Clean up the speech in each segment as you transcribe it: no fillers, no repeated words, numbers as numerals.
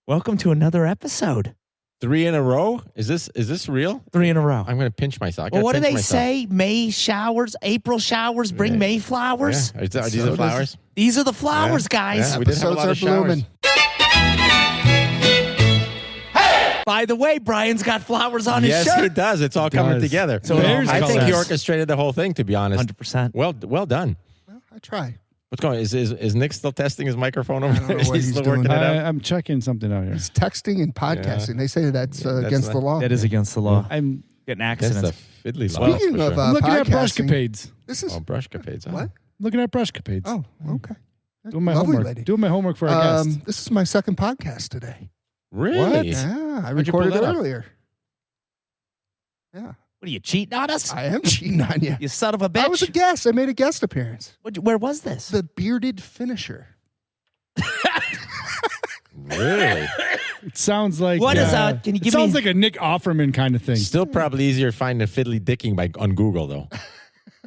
Welcome to another episode. 3 in a row? Is this real? 3 in a row. I'm going to pinch myself. Well, what do they say? May showers, April showers bring May flowers. Yeah. Are these the flowers? These are the flowers, guys. Yeah, we did have a lot of showers. By the way, Brian's got flowers on his shirt. Yes, he does. It's all coming together. So I think he orchestrated the whole thing, to be honest. 100%. Well done. Well, I try. What's going on? Is Nick still testing his microphone over there? Is he still working it out? I'm checking something out here. He's texting and podcasting. Yeah. They say that's against the law. That is against the law. I'm getting That's accidents. the Fiddly law. Speaking of I'm looking at podcasting, brushcapades. this is brushcapades. what? Looking at brushcapades. Oh, okay. Doing my Lovely homework. lady. Doing my homework for our guests. This is my second podcast today. Really? Yeah, I Where'd you pull recorded it that up? earlier. Yeah, What are you cheating on us? I am cheating on you. You son of a bitch. I was a guest. I made a guest appearance. Where was this? The bearded finisher. Really? It sounds like What is can you it give sounds me? like a Nick Offerman kind of thing. Still probably easier finding Fiddly dicking on Google, though.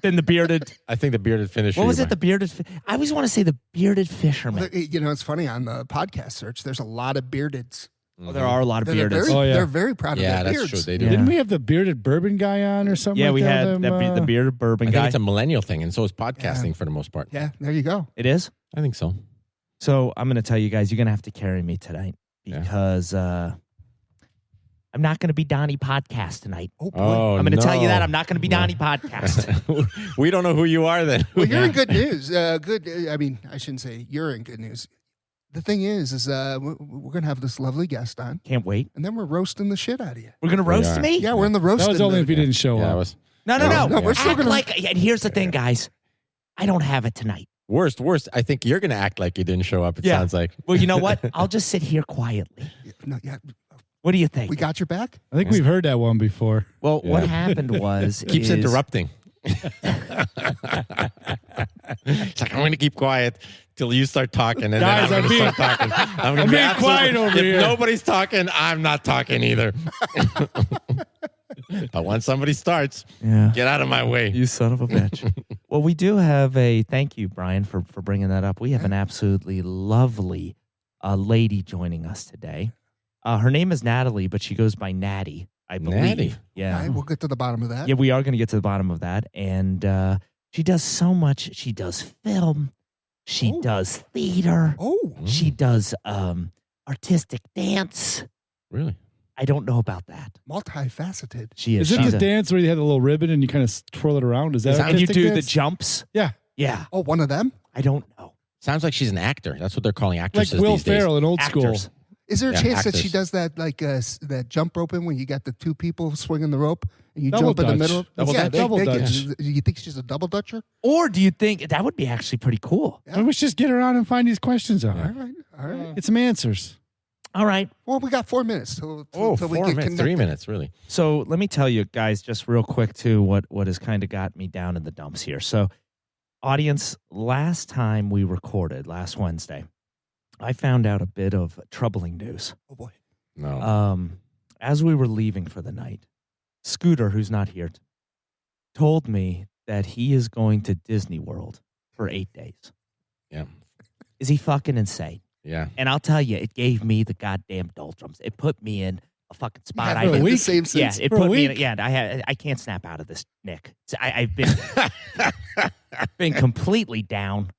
Than the bearded. I think the bearded finisher. What was it? The bearded. I always want to say the bearded fisherman. You know, it's funny on the podcast search. There's a lot of beardeds. Oh, there are a lot of They're beardeds. very, Oh, yeah. they're very proud of Yeah, their that's beards. true. They do. Yeah. Didn't we have the bearded bourbon guy on or something? Yeah, like we that had with him, the bearded bourbon I guy. think it's a millennial thing, and so is podcasting for the most part. Yeah, there you go. It is. I think so. So I'm going to tell you guys, you're going to have to carry me tonight because I'm not going to be Donnie Podcast tonight. Oh, boy. Oh, I'm going to tell you that no. I'm not going to be Donnie Podcast. We don't know who you are then. Well, you're in good news. I mean, I shouldn't say you're in good news. The thing is we're going to have this lovely guest on, Can't wait. and then we're roasting the shit out of you. We're going to roast are. me? Yeah, we're in the roasting. That was only if he mode. didn't show Yeah, it up. was No. No, we're still Act gonna- like, and here's the thing, guys. I don't have it tonight. worst. I think you're going to act like you didn't show up. It Yeah. sounds like. Well, you know what? I'll just sit here quietly. No, yeah, What do you think? we got your back. I think we've heard that one before. Well, what Yeah. happened was Keeps is- interrupting. It's like, I'm going to keep quiet till you start talking, and Guys, then I'm I'm going to start talking. I'm going to be being quiet absolutely- over if here. nobody's talking, I'm not talking either. But once somebody starts, Yeah. get out of my way. You son of a bitch. Well, we do have a thank you, Brian, for bringing that up. We have an absolutely lovely lady joining us today. Her name is Natalie, but she goes by Natty, I believe. Natty. Yeah. All right, we'll get to the bottom of that. Yeah, we are going to get to the bottom of that. And she does so much. She does film. She Oh. does theater. Oh, She does artistic dance. Really? I don't know about that. multifaceted. She is. Is it She's the a- dance where you had the little ribbon and you kind of twirl it around? Is that and you artistic do the dance? jumps? Yeah. Yeah. Oh, one of them. I don't know. Sounds like she's an actor. That's what they're calling Like actresses Will these days. Ferrell in old Actors. school. Is there a Yeah, chance that she actors. does that like that jump roping when you got the two people swinging the rope and you Double jump in the Dutch. middle? Double yeah, Dutch. Double get Dutch. you. You think she's a double dutcher? Or do you think that would be actually pretty cool? Yeah. Let's just get around and find these questions out. All right, all right. Get some answers. All right. Well, we got 4 minutes till Oh, till 4 we get minutes, connected. 3 minutes, really. So let me tell you guys just real quick too what has kind of got me down in the dumps here. So audience, last time we recorded, last Wednesday, I found out a bit of troubling news. Oh boy. No. As we were leaving for the night, Scooter, who's not here, told me that he is going to Disney World for 8 days. Yeah. Is he fucking insane? Yeah. And I'll tell you, it gave me the goddamn doldrums. It put me in a fucking spot. Yeah, I for a the week? same yeah, sense. it For a put me in. week? Yeah, I can't snap out of this, Nick. I've been completely down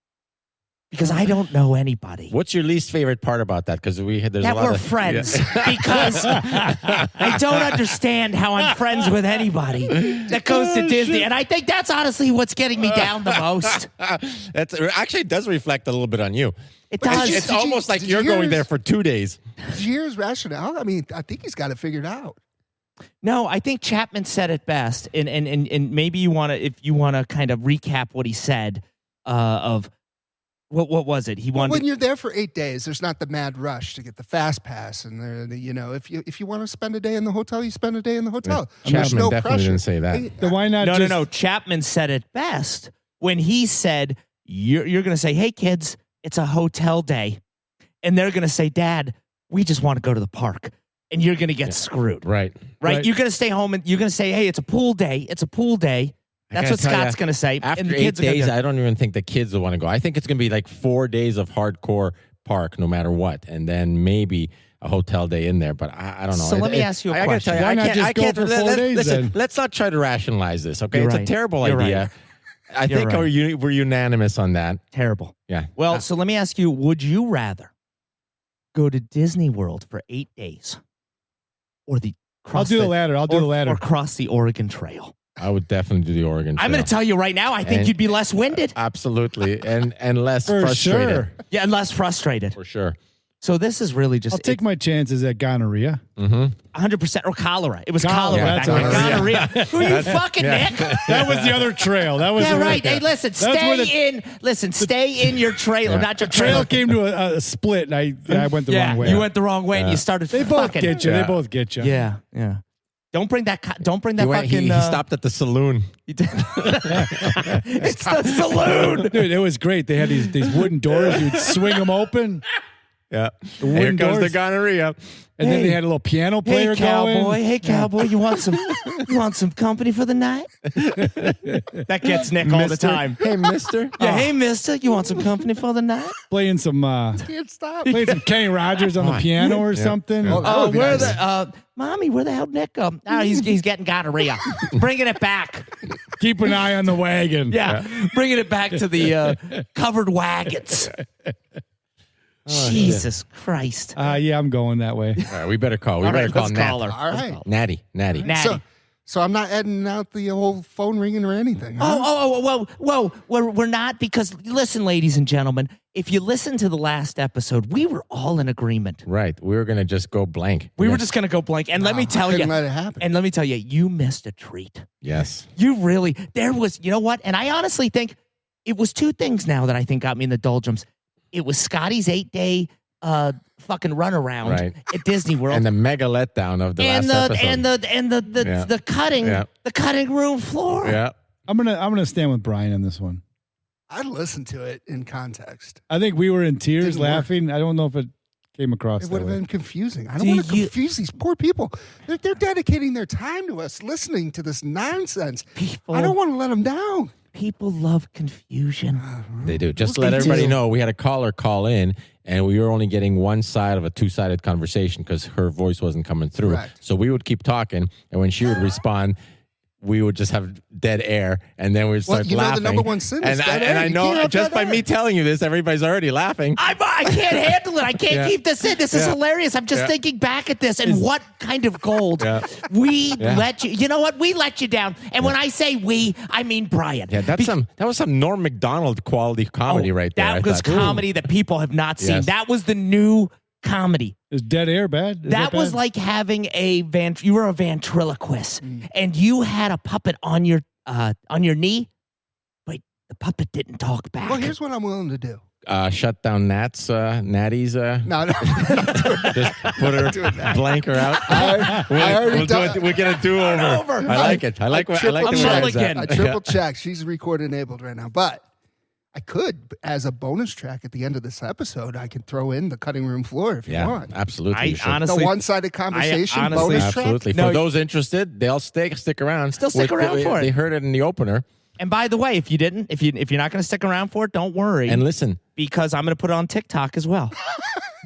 because I don't know anybody. What's your least favorite part about that? Because there's That a lot we're of friends Yeah. because I don't understand how I'm friends with anybody that goes to Disney, and I think that's honestly what's getting me down the most. Actually, it does reflect a little bit on you. It But does. did It's you- almost like did you're you hear going there his- for 2 days. Did you hear his rationale? I mean, I think he's got it figured out. No, I think Chapman said it best, and maybe you want to, if you want to kind of recap what he said of what was it? He wanted. When you're there for 8 days, there's not the mad rush to get the fast pass, and if you want to spend a day in the hotel, you spend a day in the hotel. And there's Chapman no definitely pressure. didn't say that. Hey, Then why not just... No. Chapman said it best when he said, "You're going to say, hey kids, it's a hotel day," and they're going to say, "Dad, we just want to go to the park," and you're going to get screwed, Right. right? You're going to stay home and you're going to say, "Hey, it's a pool day. It's a pool day." That's gotta what tell Scott's ya, going to say. After and the 8 kids are gonna days, go, I don't even think the kids will want to go. I think it's going to be like 4 days of hardcore park, no matter what, and then maybe a hotel day in there. But I don't know. So let me ask you a I gotta question. tell you, Why I not can't, just I go can't, for 4 days listen, then? let's not try to rationalize this, okay? You're It's right. a terrible You're idea. right. I You're think right. we're unanimous on that. Terrible. Yeah. Well, so let me ask you, would you rather go to Disney World for 8 days or I'll do the latter. I'll do the latter. or cross the Oregon Trail? I would definitely do the Oregon Trail. I'm going to tell you right now, I think And- you'd be less winded. Absolutely. And less For frustrated. sure. Yeah, and less frustrated. For sure. So this is really just I'll take my chances at gonorrhea. Mm-hmm. 100% or cholera. It was Cholera, cholera back that's then. what Gonorrhea. Who are you fucking, Nick? That was the other trail. That was Yeah, the right. Hey, listen, stay in your trailer, Yeah. not your trail trailer. came to a split, and I went the wrong way. You went the wrong way and you started They both fucking. get you. Yeah. They both get you. Yeah, yeah. Don't bring that He fucking. stopped at the saloon. He did. It's the saloon. Dude, it was great. They had these wooden doors. You'd swing them open, Yeah. wooden Here comes the doors. gonorrhea. and then Hey. they had a little piano player Hey cowboy, going. hey cowboy, you want some company for the night? That gets Nick all the Mister. time. Hey, mister. Yeah, hey mister, you want some company for the night? Playing some Can't stop. Kenny Rogers on the piano or something. Oh, that would be where nice. mommy, where the hell Nick go? Oh, he's getting gonorrhea. Bringing it back. Keep an eye on the wagon. Yeah, bringing it back to the covered wagons. Jesus Christ. Yeah, I'm going that way. All right, we better call. We All better right, call let's Nat. call her. All right. Natty. Natty. So I'm not editing out the whole phone ringing or anything. Huh? Whoa, we're not, because listen, ladies and gentlemen, if you listen to the last episode, we were all in agreement. Right. We were going to just go blank. We were just going to go blank. And let me tell you, couldn't let it happen. and let me tell you, you missed a treat. Yes. You really, there was, you know what? And I honestly think it was two things now that I think got me in the doldrums. It was Scotty's 8-day fucking runaround Right. at Disney World. And the mega letdown of the last episode. And the cutting room floor. Yeah. I'm gonna stand with Brian on this one. I listened to it in context. I think we were in tears Didn't work. laughing. I don't know if it came across It that would have way. been confusing. I don't Do want to you- confuse these poor people. They're dedicating their time to us, listening to this nonsense. People, I don't want to let them down. people love confusion. They do. Just to They let everybody do. know, we had a caller call in, and we were only getting one side of a two-sided conversation because her voice wasn't coming through. Correct. So we would keep talking, and when she would respond, we would just have dead air, and then we'd start you know the laughing. number one sin is and dead I, and air. I You know can't have just dead by air. me telling you this, everybody's already laughing. I can't handle it. I can't Yeah. keep this in. This is Yeah. hilarious. I'm just Yeah. thinking back at this and what kind of gold Yeah. we Yeah. let you. You know what? We let you down. And when I say we, I mean Brian. Yeah, that was some Norm Macdonald quality comedy right there. I That was thought. comedy that people have not seen. Yes. That was the new comedy. Is dead air bad? Is That was bad? like having you were a ventriloquist and you had a puppet on your knee, but the puppet didn't talk back. Well, here's what I'm willing to do. Shut down Natty's. No, Just put her, blank her out. I already done. We'll get a do-over. over. I like it. I like the triple way it's mulligan. at. I triple checked. She's record enabled right now, but I could, as a bonus track at the end of this episode, I could throw in the cutting room floor if you Yeah, want. absolutely. I you should. honestly, The one-sided conversation honestly- bonus track. Absolutely. No, For those interested, they'll stick around. Still stick around for it. They heard it in the opener. and by the way, if you're not going to stick around for it, don't worry, And listen, because I'm going to put it on TikTok as well.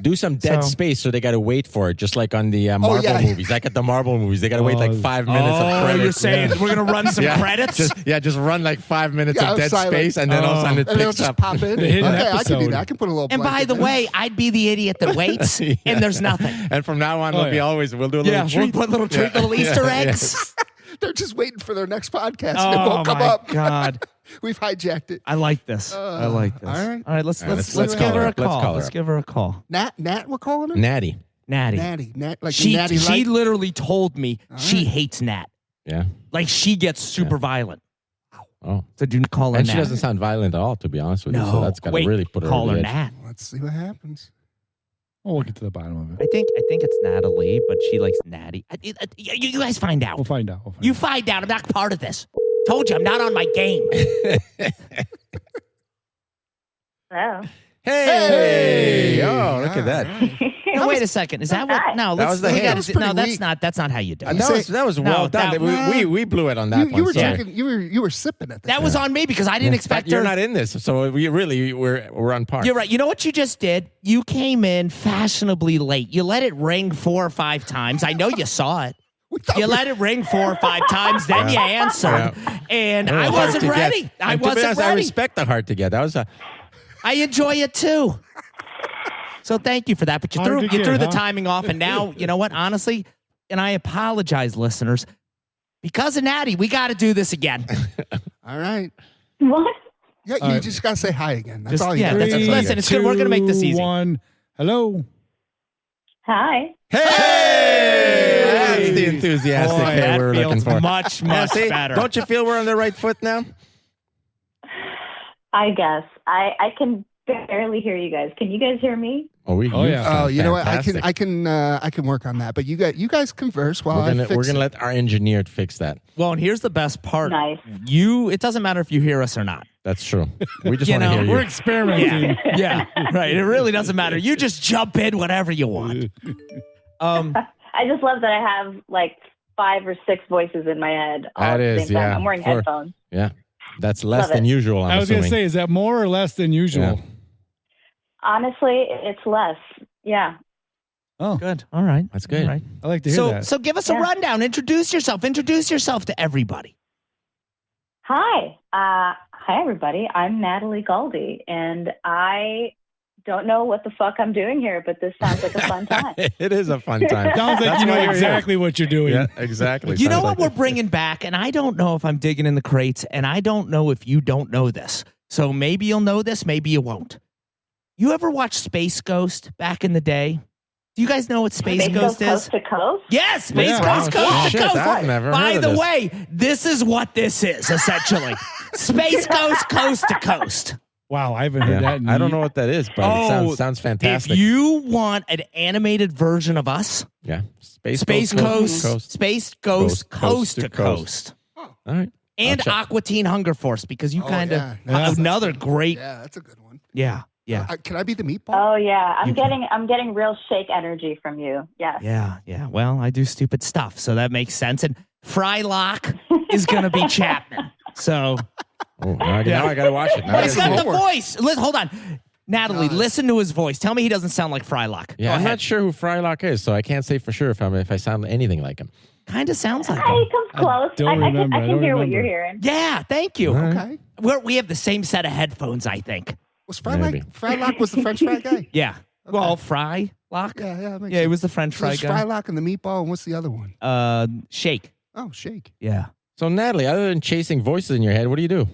do some dead So- space so they got to wait for it, just like on the Marvel yeah. movies. Like at the Marvel movies, they got to wait like 5 minutes of credits. you're saying we're going to run some Yeah. credits? Just run like 5 minutes Yeah, of dead silent. space, and then all of a sudden it And it'll picks just up. pop in. The hidden Okay, I can do episode. that. I can put a little And by blanket the in. way, I'd be the idiot that waits, Yeah. and there's nothing. And from now on, Oh, we'll be yeah. always we'll do a little Yeah, we'll treat. put little treat, little Easter eggs. They're just waiting for their next podcast. and it Oh won't come my up. God, We've hijacked it. I like this. I like this. all right. all right. Let's All right, let's let's give call her her a up. Let's call. call her Let's up. give her a call. Nat, we're calling her? Natty. Natty. Nat, like She Natty she Light? literally told me she hates Nat. Yeah. Like she gets super violent. Oh. So do call her And Nat. she doesn't sound violent at all, to be honest with you. No, So that's got to wait, really put her call over her the edge. Nat. Let's see what happens. Oh, we'll get to the bottom of it. I think it's Natalie, but she likes Natty. You guys find out. We'll find out. We'll find You out. find out. I'm not part of this. Told you I'm not on my game. Hello. Hey! Oh, look at that. No, wait a second. Is that what? No, That was the hand. no, that's not how you do it. That was well done. We blew it on that one. You were Sorry. drinking. You were sipping at That was on me because I didn't expect But you're her. not in this, so we're on par. You're right. You know what you just did? You came in fashionably late. You let it ring 4 or 5 times. I know you saw it. You let it ring 4 or 5 times, then you answered, and I wasn't ready. I wasn't ready. I respect the hard to get. That was I enjoy it too. So thank you for that. But you threw the timing off, and now you know what? Honestly, and I apologize, listeners, because of Natty, we got to do this again. All right. What? Yeah, you just got to say hi again. That's all you got. Listen, it's good. We're going to make this easy. 1. Hello. Hi. Hey! That's the enthusiastic Boy, hey that we were looking feels for. much See, better. Don't you feel we're on the right foot now? I guess. I can barely hear you guys. Can you guys hear me? Oh, yeah. Oh, you know what? I fantastic. can work on that. But you guys converse while We're I fix gonna it. let our engineer fix that. Well, and here's the best part. Nice. It doesn't matter if you hear us or not. That's true. We just You want to know, hear you. We're experimenting. Yeah, right. It really doesn't matter. You just jump in whenever you want. I just love that I have like 5 or 6 voices in my head all That at the is, same time. yeah. I'm wearing headphones. Yeah, that's less Love than it. usual. I was going to say, is that more or less than usual? Honestly, it's less. Yeah. Oh, Good. All right. That's good. All right. I like to hear that. So give us a Yeah. rundown. Introduce yourself. Introduce yourself to everybody. Hi. Hi, everybody. I'm Natalie Galdi, and I don't know what the fuck I'm doing here, but this sounds like a fun time. It is a fun time. Sounds like That's you know why you're here. exactly what you're doing. Yeah, exactly. You know Sounds what like we're bringing back, and I don't know if I'm digging in the crates, and I don't know if you don't know this. So maybe you'll know this, maybe you won't. You ever watch Space Ghost back in the day? Do you guys know what Space Ghost is? Coast to coast? Yes, Space Yeah. Ghost Wow, Coast to shit, Coast. I've never By heard of the this. way, this is what this is, essentially. Space Ghost Coast to Coast. Wow, I haven't heard Yeah. that. In I don't know what that is, but it sounds fantastic. If you want an animated version of us, yeah, Space Coast, Space Ghost Coast to Coast. All right. And I'll check. Aqua Teen Hunger Force, because you Oh, kind of yeah. another great, Yeah, that's a good one. yeah. Can I be the meatball? Oh yeah, You I'm getting real shake energy from you. Yes. Yeah. Well, I do stupid stuff, so that makes sense. And Frylock is going to be Chapman. So Oh, now I got to watch it. Now I he's gotta got see the it. voice. Hold on. Natalie, listen to his voice. Tell me he doesn't sound like Frylock. Yeah, Go I'm ahead. not sure who Frylock is, so I can't say for sure if I sound anything like him. Kind of sounds like He him. comes close. don't remember. I I can don't hear what remember. you're hearing. Yeah, thank you. All right. Okay. We have the same set of headphones, I think. Was Maybe. Frylock was the French fry guy? Yeah. Well, Frylock. Yeah, Yeah, he was the French So fry there's guy. Frylock and the meatball, and what's the other one? Shake. Oh, Shake. Yeah. So, Natalie, other than chasing voices in your head, what do you do?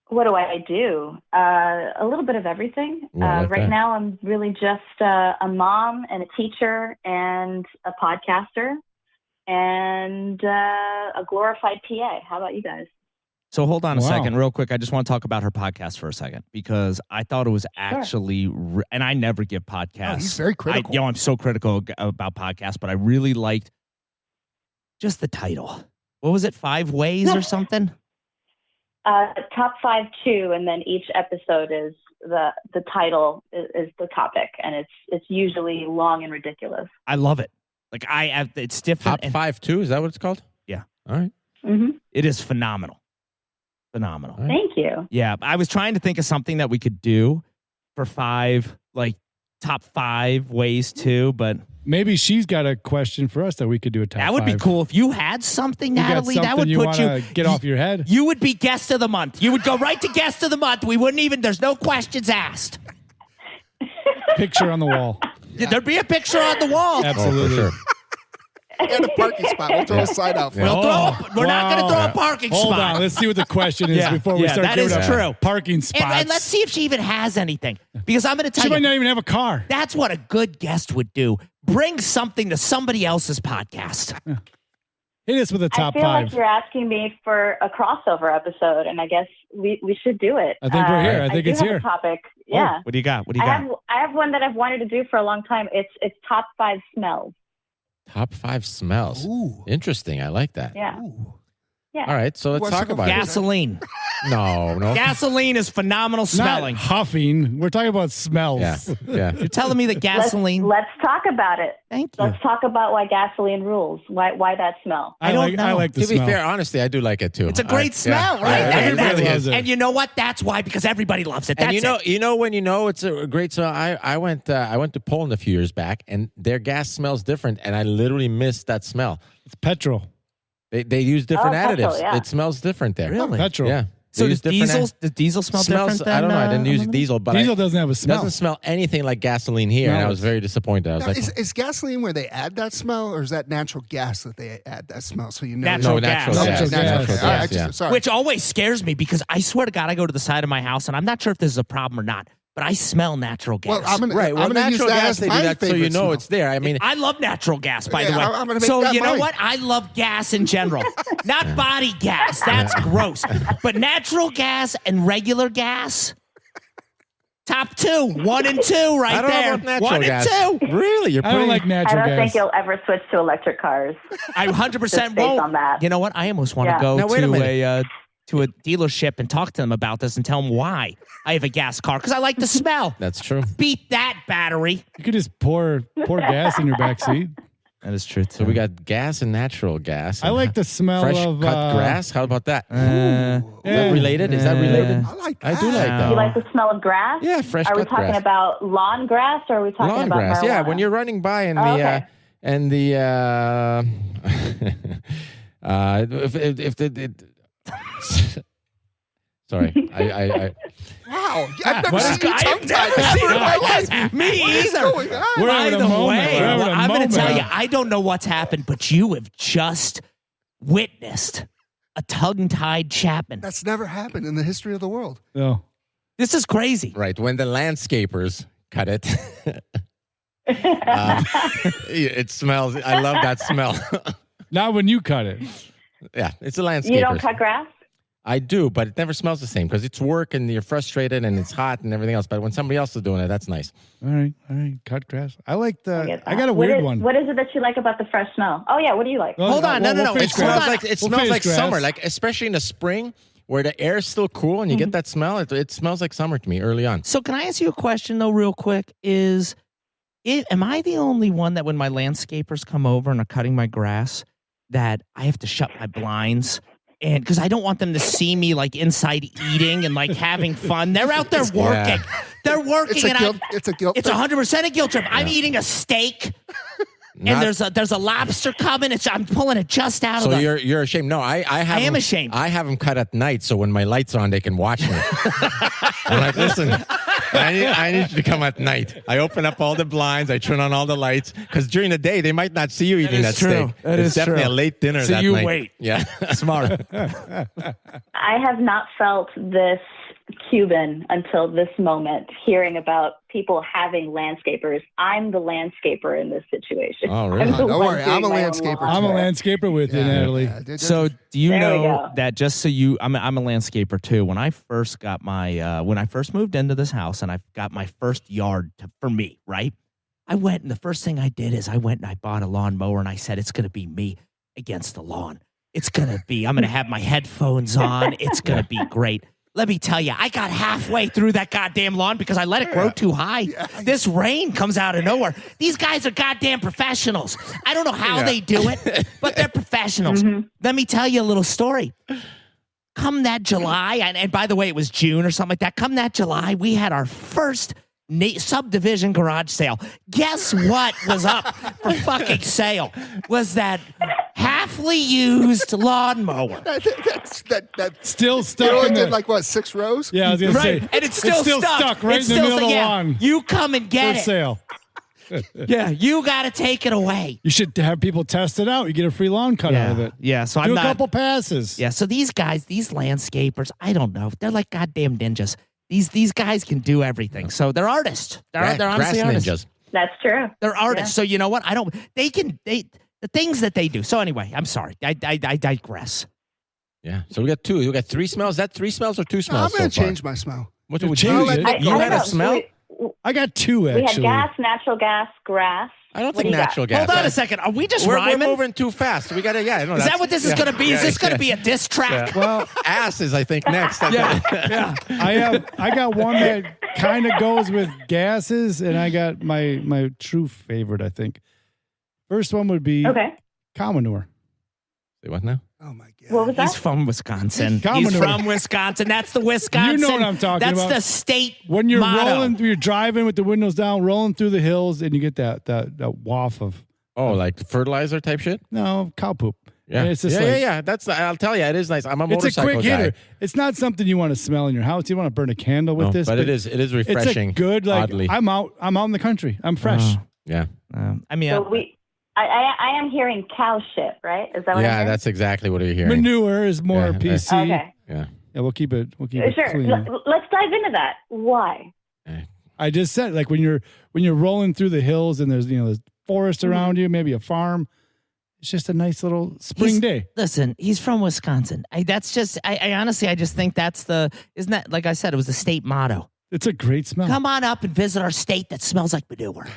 What do I do? A little bit of everything. Well, I like right that. now, I'm really just a mom and a teacher and a podcaster and a glorified PA. How about you guys? So hold on a Wow. second, real quick. I just want to talk about her podcast for a second because I thought it was actually, and I never give podcasts. Oh, he's very critical. I'm so critical about podcasts, but I really liked just the title. What was it? 5 Ways or something? Top 5 2, and then each episode is the title is the topic, and it's usually long and ridiculous. I love it. Like it's different. Top 5 2? Is that what it's called? Yeah. All right. Mm-hmm. It is phenomenal. Phenomenal. All right. Thank you. Yeah. I was trying to think of something that we could do for 5, like top 5 ways to, but Maybe she's got a question for us that we could do a top that would be 5. cool. If you had something, You got Natalie, that would something you put wanna get off your head? You would be guest of the month. You would go right to guest of the month. We wouldn't even, there's no questions asked. Picture on the wall. There'd be a picture on the wall. Absolutely. Oh, for sure. And a parking spot. We'll throw a sign out for Yeah. it. We're not going to throw a parking Hold spot. on. Let's see what the question is before we start that giving is out true. parking spots. And let's see if she even has anything. Because I'm going to tell She might you, not even have a car. that's what a good guest would do. Bring something to somebody else's podcast. Hit us with a top I feel 5. like you're asking me for a crossover episode, and I guess we should do it. I think we're here. I think do it's have here. A topic. Yeah. What do you got? What do you I got? have one that I've wanted to do for a long time. It's top 5 smells. Top 5 smells. Ooh. Interesting. I like that. Yeah. Ooh. Yeah. All right, so let's What's talk it about called? it. Gasoline. No. Gasoline is phenomenal smelling. Not huffing. We're talking about smells. Yeah. You're telling me that gasoline. Let's talk about it. Thank you. Let's talk about why gasoline rules. Why that smell? I don't know. I like the To be smell. fair, honestly, I do like it too. It's a great smell, yeah. right? Yeah, And it really that's- is. And you know what? That's why, because everybody loves it. That's And it. you know when you know it's a great smell. I went to Poland a few years back, and their gas smells different, and I literally missed that smell. It's petrol. They use different petrol, additives. yeah. It smells different there. Really? Petrol. Yeah. So They does use different diesel smell smells. different than, I don't know. I didn't use aluminum? diesel, but Diesel it doesn't have a smell. doesn't smell anything like gasoline here, No, and I was it's- very disappointed. I was Now, like, is gasoline where they add that smell, or is that natural gas that they add that smell? So you know. Natural no, gas. natural gas. Natural gas. Natural Okay. All right, gas, yeah. sorry. Which always scares me because I swear to God, I go to the side of my house and I'm not sure if this is a problem or not, but I smell natural gas. Well, I'm gonna, right. Well, I'm gonna use natural that gas, as they do my that so you favorite know smell. it's there. I mean, I love natural gas, by Yeah, the way. I'm gonna make So that you know mine. what? I love gas in general, not body gas. That's gross. But natural gas and regular gas, top two, 1 and 2, right I don't there. know about natural 1 gas. and 2. Really? You're I don't putting like I natural don't gas. think you'll ever switch to electric cars. I 100% Just based won't. on that. You know what? I almost want to Yeah. go Now, wait a minute. to a dealership and talk to them about this and tell them why I have a gas car because I like the smell. That's true. Beat that battery. You could just pour gas in your back seat. That is true too. So we got gas and natural gas. I like the smell fresh of cut grass. How about that? Is Yeah. that related? Is that related? I like I that. do like that. You like the smell of grass? Yeah, fresh Are we cut talking grass. about lawn grass or are we talking Lawn about grass. marijuana? Yeah, when you're running by and Oh, the okay. if the sorry, I Wow, I've never What is seen you I have tongue-tied never before in my seen life. Me What is either. going on? We're By having a the moment. way, We're having a I'm going to tell moment. you, I don't know what's happened, but you have just witnessed a tongue-tied Chapman. That's never happened in the history of the world. No. This is crazy. right when the landscapers cut it. It smells. I love that smell. Not when you cut it. Yeah, it's a landscaper. You don't cut grass? I do, but it never smells the same because it's work and you're frustrated and it's hot and everything else. But when somebody else is doing it, that's nice. All right. Cut grass. I like get I that. got a What weird is- one. What is it that you like about the fresh smell? Oh, yeah. What do you like? Well, Hold on, no, we'll finish It finish Hold smells on. like it We'll smells finish like grass. summer, like especially in the spring where the air is still cool and you get that smell. It smells like summer to me early on. So can I ask you a question, though, real quick? Am I the only one that when my landscapers come over and are cutting my grass that I have to shut my blinds? And because I don't want them to see me like inside eating and like having fun. They're out there working. They're working. It's a and guilt. It's a guilt. It's 100% a guilt trip. I'm eating a steak, Not- and there's a lobster coming. I'm pulling it just out So of the. you're ashamed? No, I have. I am ashamed. I have them cut at night, so when my lights are on, they can watch me. I'm like, listen, I need you to come at night. I open up all the blinds, I turn on all the lights, because during the day they might not see you eating that is true. steak. That it's is definitely true. a late dinner. So that you night. wait. Yeah, Smart. I have not felt this Cuban until this moment, hearing about people having landscapers. I'm the landscaper in this situation. Oh, really? I'm the Don't one worry, I'm doing a my own landscaper. lawn I'm a work. landscaper with you, Natalie. So do you There we know go. that just so you, I'm a landscaper too. When I first got my, when I first moved into this house and I got my first yard for me, right? I went and the first thing I did is I went and I bought a lawnmower and I said, it's going to be me against the lawn. I'm going to have my headphones on. It's going to be great. Let me tell you, I got halfway through that goddamn lawn because I let it grow too high. This rain comes out of nowhere. These guys are goddamn professionals. I don't know how they do it, but they're professionals. Let me tell you a little story. Come that July, and by the way, it was June or something like that. Come that July, we had our first subdivision garage sale. Guess what was up for fucking sale? Was that halfly used lawnmower. That Still you stuck only in did the. like what, 6 rows? Yeah, I was gonna Right, say. and it's still stuck right It's in the still middle of the yeah, lawn. You come and get For it. sale. Yeah, you got to take it away. You should have people test it out. You get a free lawn cut out of it. Yeah, so Do I'm a not. couple passes. Yeah, so these guys, these landscapers, I don't know. They're like goddamn ninjas. These guys can do everything. So they're artists. They're Grass honestly artists. ninjas. That's true. They're artists. So you know what? The things that they do. So anyway, I'm sorry. I digress. Yeah. So we got two. We got three smells. Is that three smells or two No, I'm smells? going to so far? change my smell. What You've would changed you? it. I You don't had a know. smell? I got two We had actually. gas, natural gas, grass. I don't What think do you got? natural gas. Hold on a second. Are we just We're rhyming? moving too fast. We got to, no, Is that what this is going to be? Is this going to be a diss track? Well, Ass is, I think, next. Yeah. I got one that kind of goes with gases, and I got my true favorite, I think. First one would be Okay. cow manure. Say what now? Oh my god. What was He's that? from Wisconsin. Cow He's manure. from Wisconsin. That's the Wisconsin. You know what I'm talking That's about. the state When you're motto. you're driving with the windows down, rolling through the hills, and you get that waft of Oh, like fertilizer type shit? cow poop. Yeah. And it's just yeah. I'll tell you, it is nice. I'm a It's a motorcycle quick guy. hitter. It's not something you want to smell in your house. You want to burn a candle with No, this, but it is refreshing. It's a good, like, oddly. I'm out in the country. I'm fresh. Yeah. I mean, So I am hearing cow shit, right? Is that what I'm Yeah, hearing? that's exactly what you're hearing. Manure is more Yeah, PC. Okay. Yeah. Yeah, we'll keep it Sure. clean. Let's dive into that. Why? I just said, like, when you're rolling through the hills and there's forest around you, maybe a farm. It's just a nice little spring day. Listen, he's from Wisconsin. I honestly, I just think isn't that, like I said, it was the state motto. It's a great smell. Come on up and visit our state that smells like manure.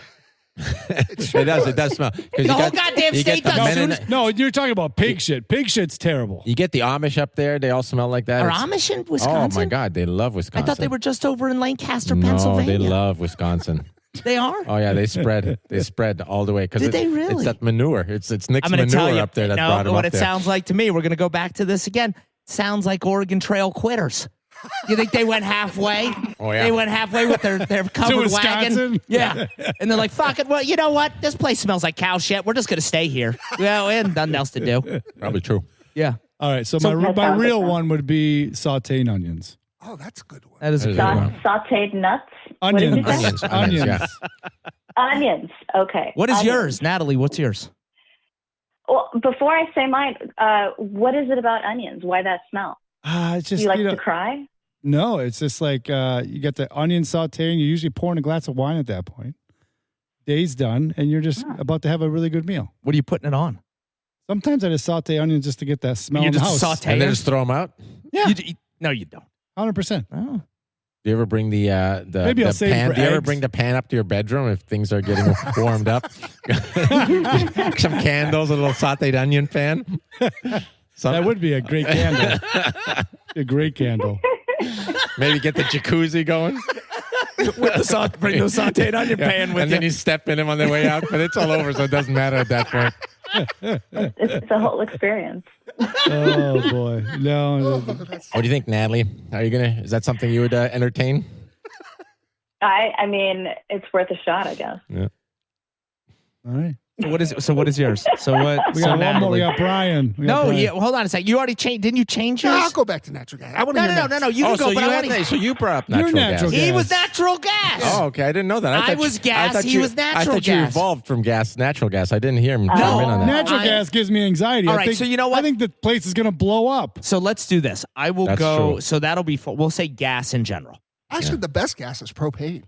It does smell. 'Cause The you whole got- goddamn you state get the does. Mennonite- No, you're talking about pig shit. Pig shit's terrible. You get the Amish up there. They all smell like that. Are It's- Amish in Wisconsin? Oh, my God. They love I Wisconsin. thought they were just over in Lancaster, No, Pennsylvania. they love Wisconsin. They are? Oh, yeah. They spread. They spread all the way. Did they really? It's that manure. It's Nick's I'm going to manure tell you up there that brought him what up it there. sounds like to me. We're going to go back to this again. Sounds like Oregon Trail quitters. You think they went halfway? Oh, yeah. They went halfway with their covered wagon. Wisconsin? Yeah. And they're like, fuck it. Well, you know what? This place smells like cow shit. We're just going to stay here. Well, we had nothing else to do. Probably true. Yeah. All right, so So- my real one would be sauteing onions. Oh, that's a good one. That is a That is good a good one. one. Sauteed nuts? Onions. What did you say? Onions, yeah. Onions. Okay. What is Onions. yours? Natalie, what's yours? Well, before I say mine, what is it about onions? Why that smell? It's Do just you like to cry? no, it's just like you get the onion sauteing. You're usually pouring a glass of wine at that point. Day's done, and you're just about to have a really good meal. What are you putting it on? Sometimes I just saute onions just to get that smell You in the just house. saute And then them? just throw them out. Yeah. No, you don't. 100%. Oh. Do you ever bring the Maybe I'll save it pan? for Do you ever eggs. bring the pan up to your bedroom if things are getting warmed up? Some candles, a little sautéed onion pan. That would be a great candle. A great candle. Maybe get the jacuzzi going. Bring the sauteed onion pan with and then you step in them on their way out, but it's all over, so it doesn't matter at that point. It's a whole experience. Oh boy, no. What do you think, Natalie? Is that something you would entertain? I mean, it's worth a shot, I guess. Yeah. All right, So what is yours? So what? we so got one more. Natalie. We got Brian. No, hold on a sec. You already changed. Didn't you change yours? I'll go back to natural gas. I want to hear No. You can Oh, go, so but you I had want to. so you brought up You're natural natural gas. gas. He was natural gas. Oh, okay. I didn't know that. I thought was you- gas, I thought he you- was natural I thought you gas. evolved from natural gas. I didn't hear him chime in on that. Natural I- gas gives me anxiety. All I right, think, so you know what? I think the place is going to blow up. So let's do this. I will That's go. true. So that'll be. We'll say gas in general. Actually, the best gas is propane.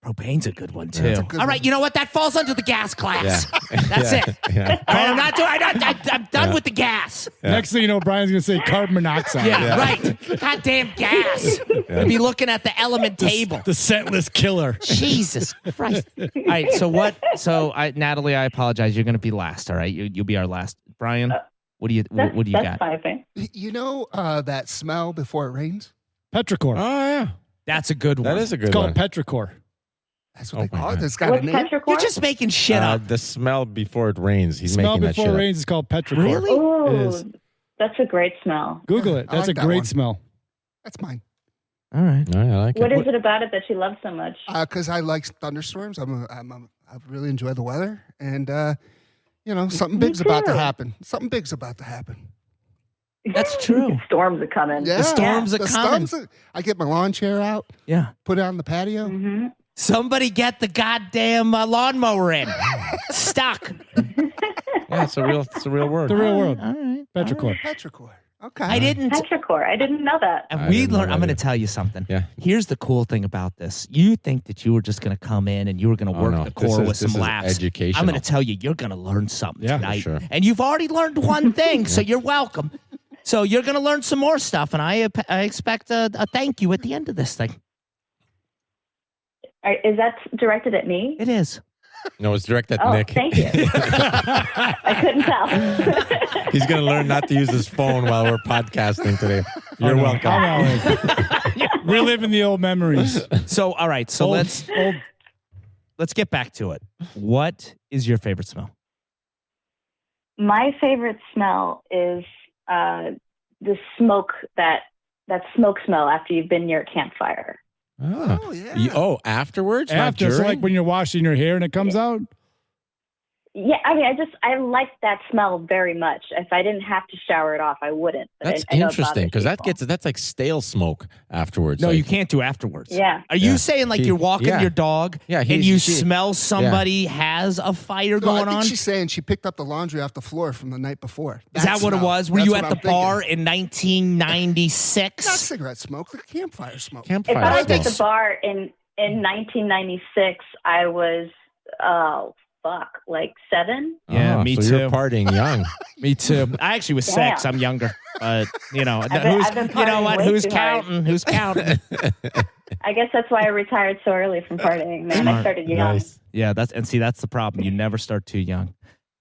Propane's a good one too. That's a good All right, one. you know what? That falls under the gas class. Yeah. That's Yeah. it. Yeah. All right, I'm not doing. I'm done with the gas. Next thing you know, Brian's going to say carbon monoxide. Yeah, right. Goddamn gas. Be looking at the element table. The scentless killer. Jesus Christ. All right, so what? So, Natalie, I apologize. You're going to be last. All right, you'll be our last. Brian, what do you That's, what do you that's got? fine with me. You know that smell before it rains? Petrichor. Oh, yeah. That's a good one. That is a It's good called one. petrichor. That's what Oh they my call it. God. It's got What's a name. petrichor? You're just making shit up. The smell before it rains. He's Smell making that before shit it up. rains is called petrichor. Really? It is. Ooh, that's a great smell. Google it. I That's like a that great one. smell. That's mine. All right. All right, I like What it. is it about it that you love so much? Because I like thunderstorms. I really enjoy the weather. And, something big's about to too. happen. Something big's about to happen. That's true. Storms are coming. Yeah. storms are The coming. storms I get my lawn chair out, Yeah. put it on the patio. Hmm. Somebody get the goddamn lawnmower in. Stuck. Yeah, it's a real word. The real world. All right. Petrichor. Petrichor. Okay. I didn't. Petrichor. I didn't know that. And I we didn't know learned. that I'm going to either. tell you something. Yeah. Here's the cool thing about this. You think that you were just going to come in and you were going to Oh, work no. the This core is- with this some is laughs. educational. I'm going to tell you, you're going to learn something Yeah, for tonight. sure. And you've already learned one thing, so you're welcome. So you're going to learn some more stuff, and I expect a thank you at the end of this thing. Is that directed at me? It is. No, it's directed at Oh, Nick. thank you. I couldn't tell. He's going to learn not to use his phone while we're podcasting today. You're welcome. Come on. Reliving the old memories. So, all right. So let's get back to it. What is your favorite smell? My favorite smell is the smoke, that smoke smell after you've been near a campfire. Oh, yeah. Afterwards? Not After, so during? like when you're washing your hair and it comes out? Yeah, I mean, I like that smell very much. If I didn't have to shower it off, I wouldn't. But That's I know it interesting because bothers that's like stale smoke afterwards. No, like, you can't do afterwards. Yeah. Are you Yeah. saying like you're walking your dog and you smell somebody has a fire No, I going think on? she's saying she picked up the laundry off the floor from the night before. Is that what it smell. was? Were That's you what at I'm the bar thinking. in Not 1996? cigarette smoke, the campfire smoke. If I Campfire was at smoke. the bar in 1996, I was, like 7. Yeah, me so too. You're partying young. Me too. I actually was Damn. 6. I'm younger. But, I've been you know partying what? way Who's too hard. counting? Who's counting? I guess that's why I retired so early from partying, man. I started young. Nice. Yeah, that's the problem. You never start too young.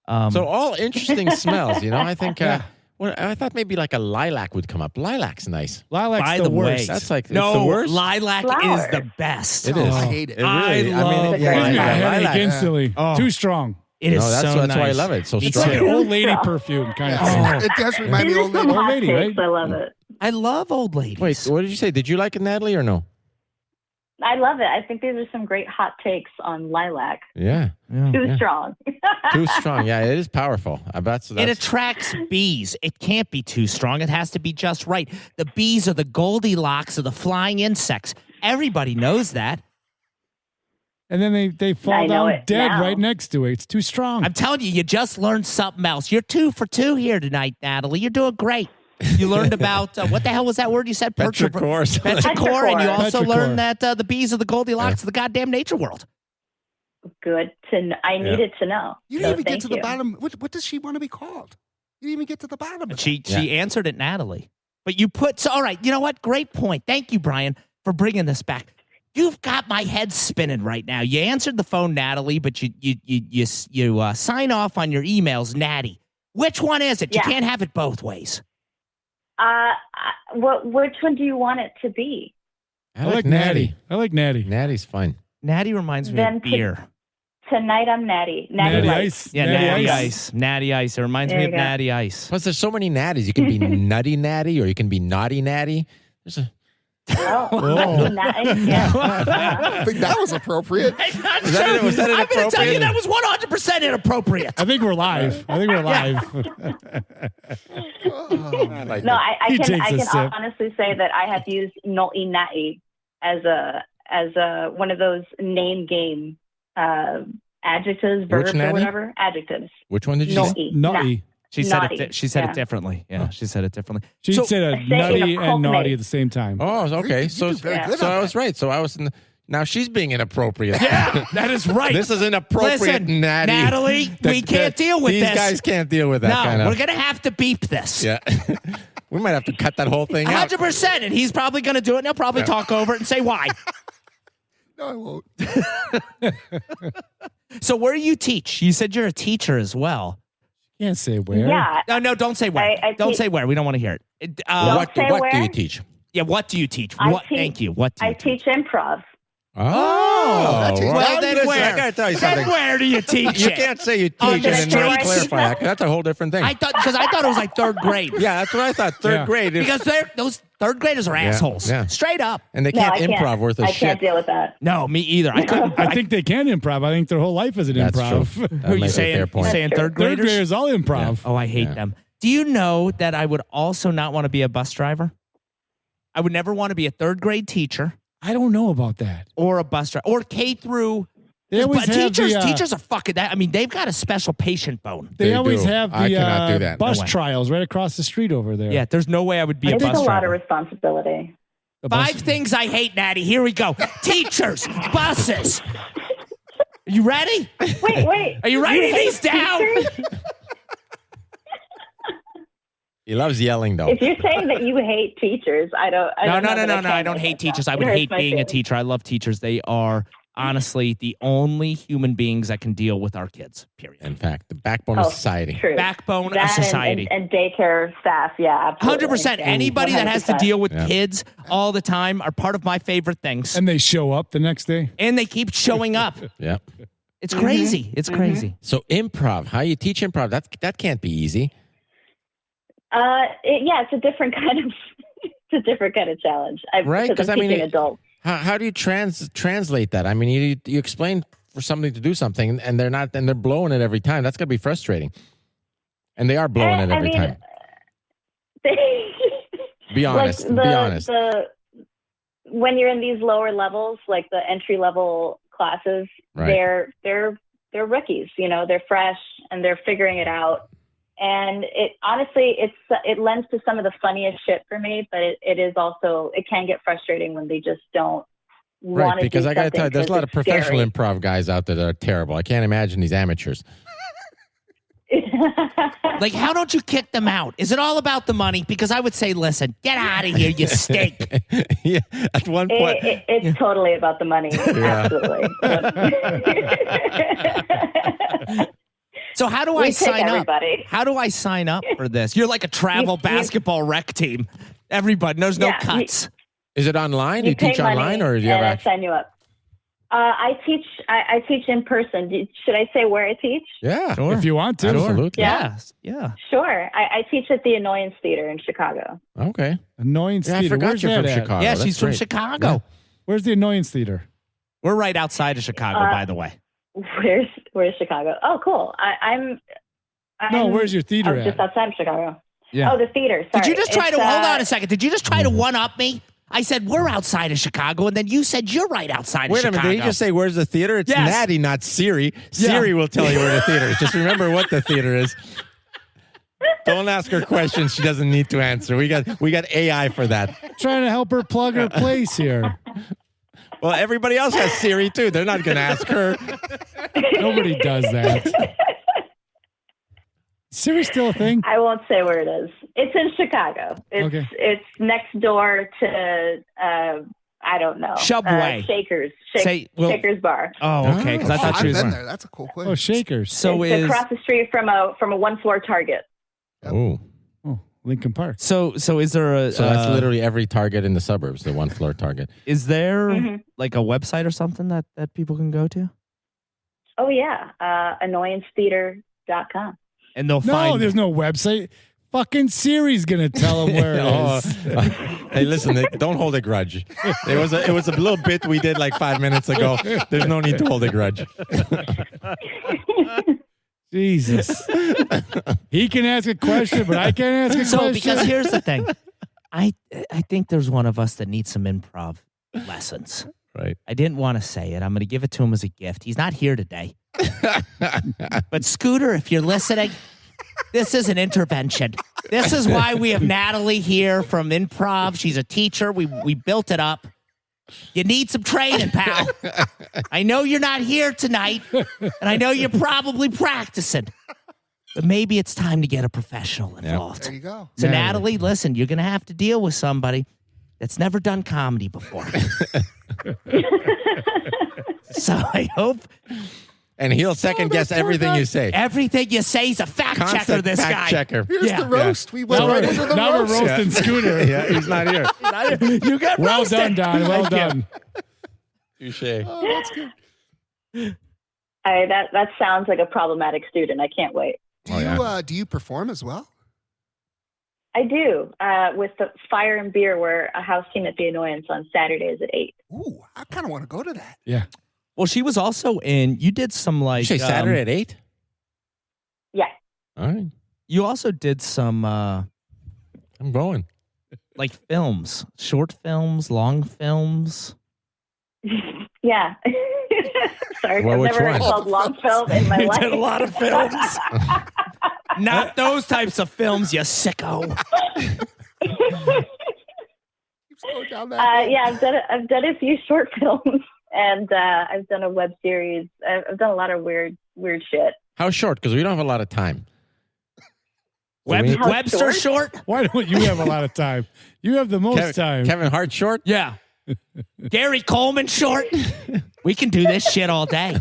So all interesting smells, I think. I thought maybe like a lilac would come up. Lilac's nice. Lilac's by the the way, worst. That's like no, it's the worst. lilac Flower. is the best. It is. I hate it. It really. I love it. Gives me a Lilac. headache Lilac. instantly. Oh. Too strong. It is that's so that's why I nice. love it. It's so Me It's like strong. an old lady perfume kind of thing. Oh, It does remind me of old Some lady. Old hot lady, takes. right? I love it. I love old ladies. Wait, what did you say? Did you like it, Natalie, or no? I love it. I think these are some great hot takes on lilac. Yeah, Yeah. Too Yeah. strong. too strong. Yeah, it is powerful. I bet so. It attracts bees. It can't be too strong. It has to be just right. The bees are the Goldilocks of the flying insects. Everybody knows that. And then they fall I know down it dead now. right next to it. It's too strong. I'm telling you, you just learned something else. You're 2 for 2 here tonight, Natalie. You're doing great. You learned about, what the hell was that word you said? Petrichor. Petrichor, and you also Petrichor. learned that the bees are the Goldilocks of the goddamn nature world. Good to know. I needed to know. You So didn't even get thank to the you. bottom. What does she want to be called? You didn't even get to the bottom of And it. she answered it, Natalie. But you put, so all right, you know what? Great point. Thank you, Brian, for bringing this back. You've got my head spinning right now. You answered the phone, Natalie, but you sign off on your emails, Natty. Which one is it? Yeah. You can't have it both ways. Which one do you want it to be? I like Natty. I like Natty. Natty's fine. Natty reminds me Then of beer. Tonight I'm Natty. Natty, Natty Light. Ice. Yeah, Natty Ice. Natty Ice. It reminds There me you of go. Natty Ice. Plus, there's so many Natties. You can be Nutty Natty, or you can be Naughty Natty. There's a Oh, Natty. Yeah. I think that was appropriate. I'm not Was that sure. it- was that I'm going to tell you inappropriate? that was 100% inappropriate. I think we're live. I like No, it. I He can takes I a can sip. honestly say that I have used Naughty Natty as a one of those name game adjectives, verbs, natty? or whatever. Adjectives. Which one did you say? Naughty. Naughty. She said Naughty. it. She said Yeah. it differently. Yeah, she said it differently. She So- said I a say it in nutty a and naughty culminate. at the same time. Oh, okay. You So, do very good so on I was that. right. So I was. Now she's being inappropriate. Yeah, that is right. This is inappropriate, Listen, Natty. Natalie, we can't deal with these this. guys can't deal with that No, kind of. we're going to have to beep this. Yeah. We might have to cut that whole thing out. 100%. And he's probably going to do it, and he'll probably talk over it and say why. No, I won't. So where do you teach? You said you're a teacher as well. Can't say where. Yeah. No, don't say where. I Don't teach- say where. We don't want to hear it. What say do where? you teach? Yeah, what do you teach? I What? teach- Thank you. What do you I teach improv. Oh, that's Well, well, then listen, where? I gotta tell you Then something. where do you teach You it? can't say you On teach the and then not streets? clarify that. 'Cause that's a whole different thing. I thought it was like third grade. Yeah, that's what I thought. Third Yeah. grade. is- Because those third graders are assholes. yeah. Straight up. and they No, can't I can't. improv worth a I shit. can't deal with that. No, me either. I couldn't. I think they can improv. I think their whole life is an That's improv. true. That Who are you might be a saying? fair You point. saying That's third Third graders? graders all improv. Oh, I hate Yeah. them. Do you know that I would also not want to be a bus driver? I would never want to be a third grade teacher I don't know about that. or a bus driver or K through. They always But have teachers, the, teachers are fucking that. I mean, they've got a special patient bone. They They always do. have the I cannot do that. bus No way. trials right across the street over there. Yeah, there's no way I would be a It's bus a lot of driver. responsibility. The bus- 5 things I hate, Natty. Here we go. Teachers, buses. Are you ready? Wait. Are you writing hate these down? teachers? He loves yelling, though. If you're saying that you hate teachers, I don't. I No. don't know that I can don't make hate that. teachers. I It would hurts hate my being a feelings. teacher. I love teachers. They are honestly the only human beings that can deal with our kids, period. In fact, the backbone of society. True. Backbone That of society. and daycare staff, yeah, absolutely. 100%. Yeah, Anybody that has to 100%. deal with kids all the time are part of my favorite things. And they show up the next day. And they keep showing up. Yeah. It's crazy. It's crazy. So improv, how you teach improv, that can't be easy. It's a different kind of challenge. Right, Because 'cause I'm I mean, teaching adults. How do you translate that? I mean, you explain for somebody to do something and they're blowing it every time. That's got to be frustrating. And they are blowing it every time. Be honest. Be honest. When you're in these lower levels, like the entry level classes, Right. they're rookies. They're fresh and they're figuring it out. And it honestly, it lends to some of the funniest shit for me, but it can get frustrating when they just don't want Right, to. because I got to tell you, there's a lot of professional scary. improv guys out there that are terrible. I can't imagine these amateurs. Like, how don't you kick them out? Is it all about the money? Because I would say, listen, get out of here, you stink. Yeah, at one point. It's totally about the money. Absolutely. So how do We I take sign everybody. up? How do I sign up for this? You're like a travel basketball rec team. Everybody, there's no cuts. Is it online? You You teach pay money online or do you and have I sign you up. I teach in person. Should I say where I teach? Yeah. Sure. If you want to. Absolutely. Yeah. Yeah. Sure. I teach at the Annoyance Theater in Chicago. Okay. Annoyance Yeah, I Theater. forgot Where's you're that from at? Chicago. Yeah, That's she's from great. Chicago. Yeah. Where's the Annoyance Theater? We're right outside of Chicago, by the way. Where's Chicago? Oh, cool. I'm where's your theater just at? outside of Chicago. Yeah. Oh, the theater. Sorry. Did you just try to hold on a It's, second? Did you just try to one up me? I said we're outside of Chicago, and then you said you're right outside Wait of a Chicago. minute. Did he just say, where's the theater? It's Yes. Natty, not Siri. Siri will tell you where the theater is. Just remember what the theater is. Don't ask her questions she doesn't need to answer. We got AI for that. Trying to help her plug her place here. Well, everybody else has Siri, too. They're not going to ask her. Nobody does that. Siri's still a thing? I won't say where it is. It's in Chicago. Okay. It's next door to I don't know. Subway. Shakers. Shakers Bar. Oh, okay. Because I thought I've she was. been there. That's a cool place. Oh, Shakers. So it's is across the street from a one-floor Target. Oh. Oh, Lincoln Park. so is there a? So that's literally every Target in the suburbs, the one floor Target. Is there Mhm. like a website or something that people can go to, Oh yeah, annoyancetheater.com. and they'll No, find? there's no website. Fucking Siri's gonna tell him where it is. Hey, listen, don't hold a grudge. It was a little bit we did like 5 minutes ago. There's no need to hold a grudge. Jesus. He can ask a question, but I can't ask a So question. because here's the thing, I think there's one of us that needs some improv lessons. Right. I didn't want to say it. I'm going to give it to him as a gift. He's not here today. But Scooter, if you're listening, this is an intervention. This is why we have Natalie here from improv. She's a teacher. We built it up. You need some training, pal. I know you're not here tonight, and I know you're probably practicing. But maybe it's time to get a professional involved. There you go. So, Natalie. Natalie, listen, you're going to have to deal with somebody that's never done comedy before. So I hope And he'll second guess everything you say. everything you say is a fact checker, Constant this fact guy. checker. Here's Yeah. the roast. We went right into the now we're roast. roasting Scooter. Yeah, he's not here. You got Well roasted. done, Don. Well Thank you. done. Touche. Oh, that's good. That sounds like a problematic student. I can't wait. Do you perform as well? I do with the Fire and Beer. We're a house team at the Annoyance on Saturdays at 8. Ooh, I kind of want to go to that. Yeah. Well, she was also in. You did some like You say Saturday at 8? Yeah. All right. You also did some I'm going. like films, short films, long films. Yeah. Sorry, Well, I've which never heard one? it called long film in my You life. did a lot of films. Not those types of films, you sicko. Keeps going down that. Yeah, I've done a few short films, and I've done a web series. I've done a lot of weird shit. How short? Because we don't have a lot of time. How Webster short? Why don't you have a lot of time? You have the most time. Kevin Hart short? Yeah. Gary Coleman short. We can do this shit all day.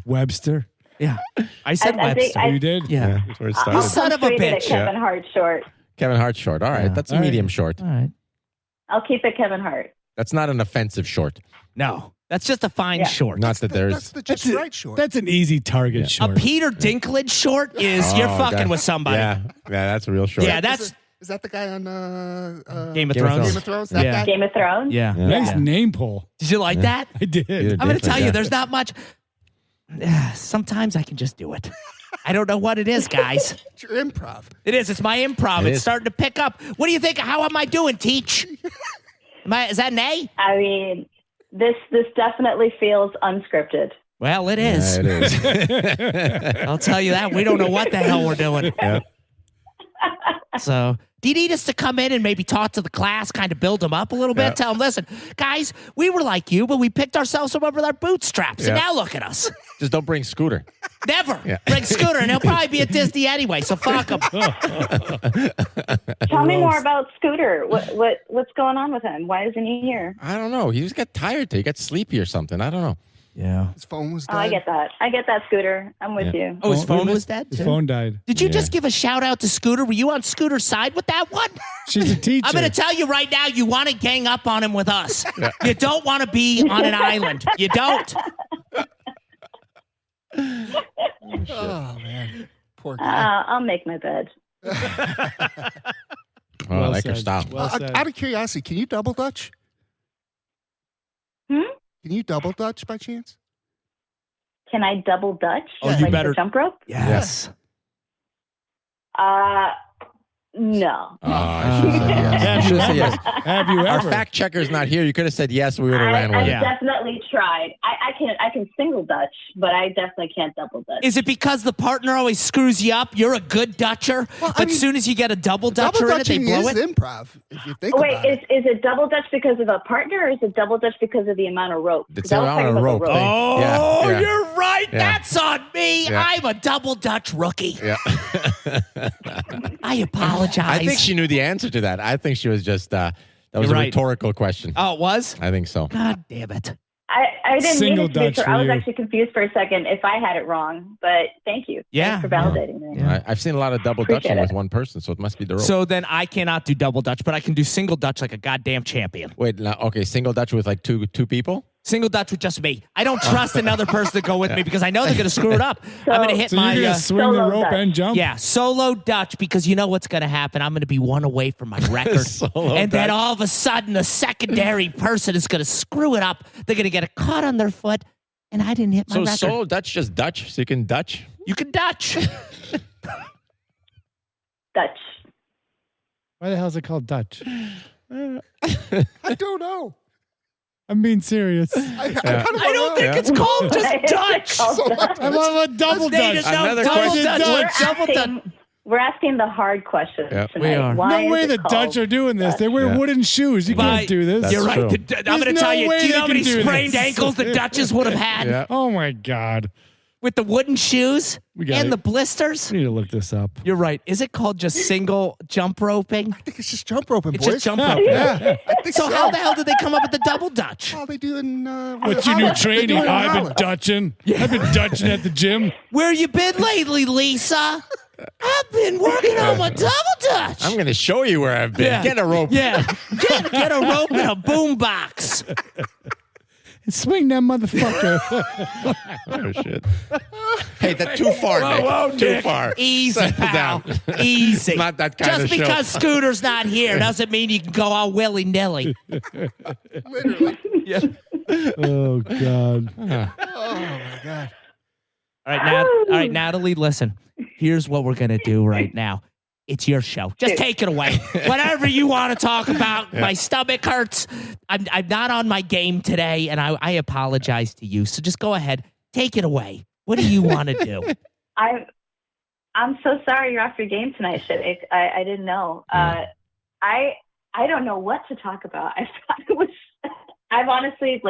Webster. Yeah. I said I think Webster. You did? Yeah. That's where it I'll started. Son of a come straight in at bitch. Kevin Hart short. Kevin Hart short. All right. Yeah. That's a All right. medium short. All right. I'll keep it Kevin Hart. That's not an offensive short. No, that's just a fine Yeah. short. Not that there's. That's the just That's it. right short. That's an easy target Yeah. A short. Peter Dinklage short is you're Oh, fucking that- with somebody. Yeah, that's a real short. Yeah, that's Is that the guy on Game of Game of Thrones. Game of Thrones? That Yeah. guy? Game of Thrones. Yeah. Nice Yeah. name pull. Did you like that? I did. Peter I'm going to Dinklage, tell you, yeah. there's not much. Sometimes I can just do it. I don't know what it is, guys. It's your improv. It is. It's my improv. It It's is. starting to pick up. What do you think? How am I doing, Teach? Is that an A? I mean, this definitely feels unscripted. Well, it is. Yeah, it is. I'll tell you that. We don't know what the hell we're doing. Yeah. So, do you need us to come in and maybe talk to the class, kind of build them up a little bit? Yeah. Tell them, listen, guys, we were like you, but we picked ourselves up with our bootstraps. And Yeah. now look at us. Just don't bring Scooter. Never. Yeah. Bring Scooter, and he'll probably be at Disney anyway, so fuck him. Tell me more about Scooter. What's going on with him? Why isn't he here? I don't know. He just got tired. He got sleepy or something. I don't know. Yeah. His phone was Oh, dead. I get that. I get that, Scooter. I'm with you. Oh, his phone was dead, His too? phone died. Did you Yeah. just give a shout out to Scooter? Were you on Scooter's side with that one? She's a teacher. I'm going to tell you right now, you want to gang up on him with us. You don't want to be on an island. You don't. Oh, man. Poor guy. I'll make my bed. Oh, I Well like her said. style. Well said. Out of curiosity, can you double Dutch? Hmm? Can you double Dutch by chance? Can I double Dutch? Oh, you like better- the jump rope? Yes. No. Oh, I should have said yes. I should have said yes. Have you Our ever? fact checker's not here. You could have said yes. We would have ran with I it. Yeah. definitely tried. I can single Dutch, but I definitely can't double Dutch. Is it because the partner always screws you up? You're a good Dutcher, Well, I but mean, as soon as you get a double Double Dutcher in it, they Dutching blow is it? improv, if you think Wait, about it. is it double Dutch because of a partner, or is it double Dutch because of the amount of rope? It's 'Cause I was the amount talking of about the rope thing. Oh, Yeah, yeah. you're right. Yeah. That's on me. Yeah. I'm a double Dutch rookie. Yeah. I apologize. I think she knew the answer to that. I think she was just, that was You're a right. rhetorical question. Oh, it was? I think so. God damn it. I didn't mean Single it to be Dutch sure. for I was you. actually confused for a second if I had it wrong, but thank you. Yeah. Thanks for validating me. Yeah. I've seen a lot of double Appreciate Dutching it. with one person, so it must be the rope. So then I cannot do double Dutch, but I can do single Dutch like a goddamn champion. Wait, now, okay, single Dutch with like two people? Single Dutch with just me. I don't trust another person to go with me because I know they're going to screw it up. I'm going to hit So my you're going to swing the solo rope Dutch. and jump? yeah, solo Dutch because you know what's going to happen. I'm going to be one away from my record. Solo And then Dutch. all of a sudden, a secondary person is going to screw it up. They're going to get a cut on their foot, and I didn't hit my So record. solo Dutch, just Dutch, so you can Dutch? You can Dutch. Dutch. Why the hell is it called Dutch? I don't know. I'm being serious. I kind of I don't think Yeah. it's called just It's Dutch. called So Dutch. I want a double They Dutch. just know Another double question. Dutch. We're Double Dutch. we're asking the hard questions Yeah. tonight. We are. Why No is way it the called Dutch are doing this. They wear Yeah. wooden shoes. You But can't do this. That's You're right. true. I'm There's going to no tell you. way Do you they know how many can do sprained this. ankles the Dutches would have had Yeah. Oh my God. with the wooden shoes We got and it. the blisters? We need to look this up. You're right. Is it called just single jump roping? I think it's just jump roping, It's boys. just jump roping. Yeah, I think So how the hell did they come up with the double Dutch? How they do in What's your new Holland. They do training? it in I've been Holland. Dutching. I've been Dutching at the gym. Where you been lately, Lisa? I've been working on my double Dutch. I'm going to show you where I've been. Yeah. Get a rope. Yeah, get a rope and a boom box. Swing that motherfucker. Oh, shit. Hey, that's too far, Nick. whoa, too Nick. far. Easy, Settle pal. down. Easy. It's not that kind Just of show. because Scooter's not here doesn't mean you can go all willy nilly. Literally. Oh God. Oh my God. All right, Natalie. Listen. Here's what we're gonna do right now. It's your show. Just take it away. Whatever you want to talk about. My stomach hurts. I'm not on my game today, and I apologize to you. So just go ahead. Take it away. What do you want to do? I'm so sorry you're off your game tonight, Shitty. I didn't know. I don't know what to talk about. I thought it was. I've honestly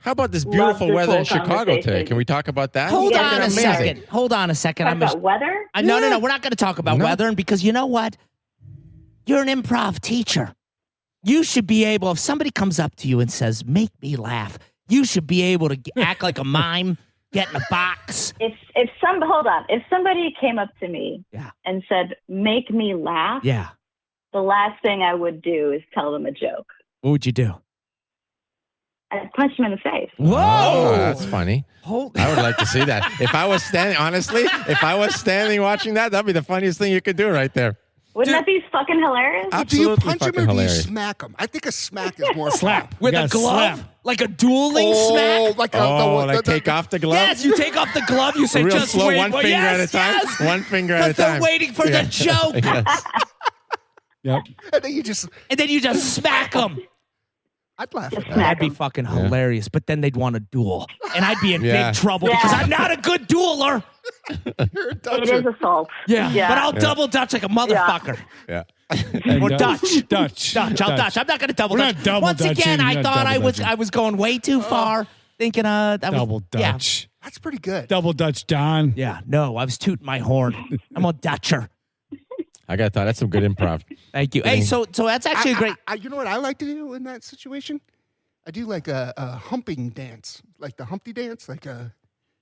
How about this Love beautiful this weather whole in Chicago today? conversation. Can we talk about that? Hold Yeah, on a amazing. second. Hold on a second. talk I'm about weather. no. We're not going to talk about No. weather, and because you know what, you're an improv teacher. you should be able, if somebody comes up to you and says, make me laugh, you should be able to act like a mime, get in a box. If somebody came up to me and said, make me laugh, the last thing I would do is tell them a joke. What would you do? I'd punch them in the face. Whoa! Oh, that's funny. Hold I would like to see that. If I was standing watching that, that'd be the funniest thing you could do right there. Wouldn't that be fucking hilarious? Do you Absolutely punch him fucking or do you hilarious. smack him? I think a smack is more Slap. with You a gotta glove? slap. Like a dueling smack? Like Take off the glove? Yes, you take off the glove, you say, Real just slow, wait. one finger at a time. Yes. One finger at a Because they're time. waiting for the joke. Yes. Yep. And then you just, And then you just smack them. I'd laugh at that. Smack That'd be 'em. fucking hilarious. But then they'd want a duel. And I'd be in Yeah. big trouble because I'm not a good dueler. You're a It Dutcher. is assault. Yeah. But I'll double Dutch like a motherfucker. Yeah. And Or Dutch. Dutch. I'll Dutch. I'm not going to double We're Dutch. not double Once again, Dutching. I You're not thought double Dutching. I was going way too far. Thinking I was Double Dutch. That's pretty good. Double Dutch Don. Yeah, no, I was tooting my horn. I'm a Dutcher. I got thought that's some good improv. Thank you. Hey, so that's actually a great. You know what I like to do in that situation? I do like a humping dance, like the Humpty dance, like a.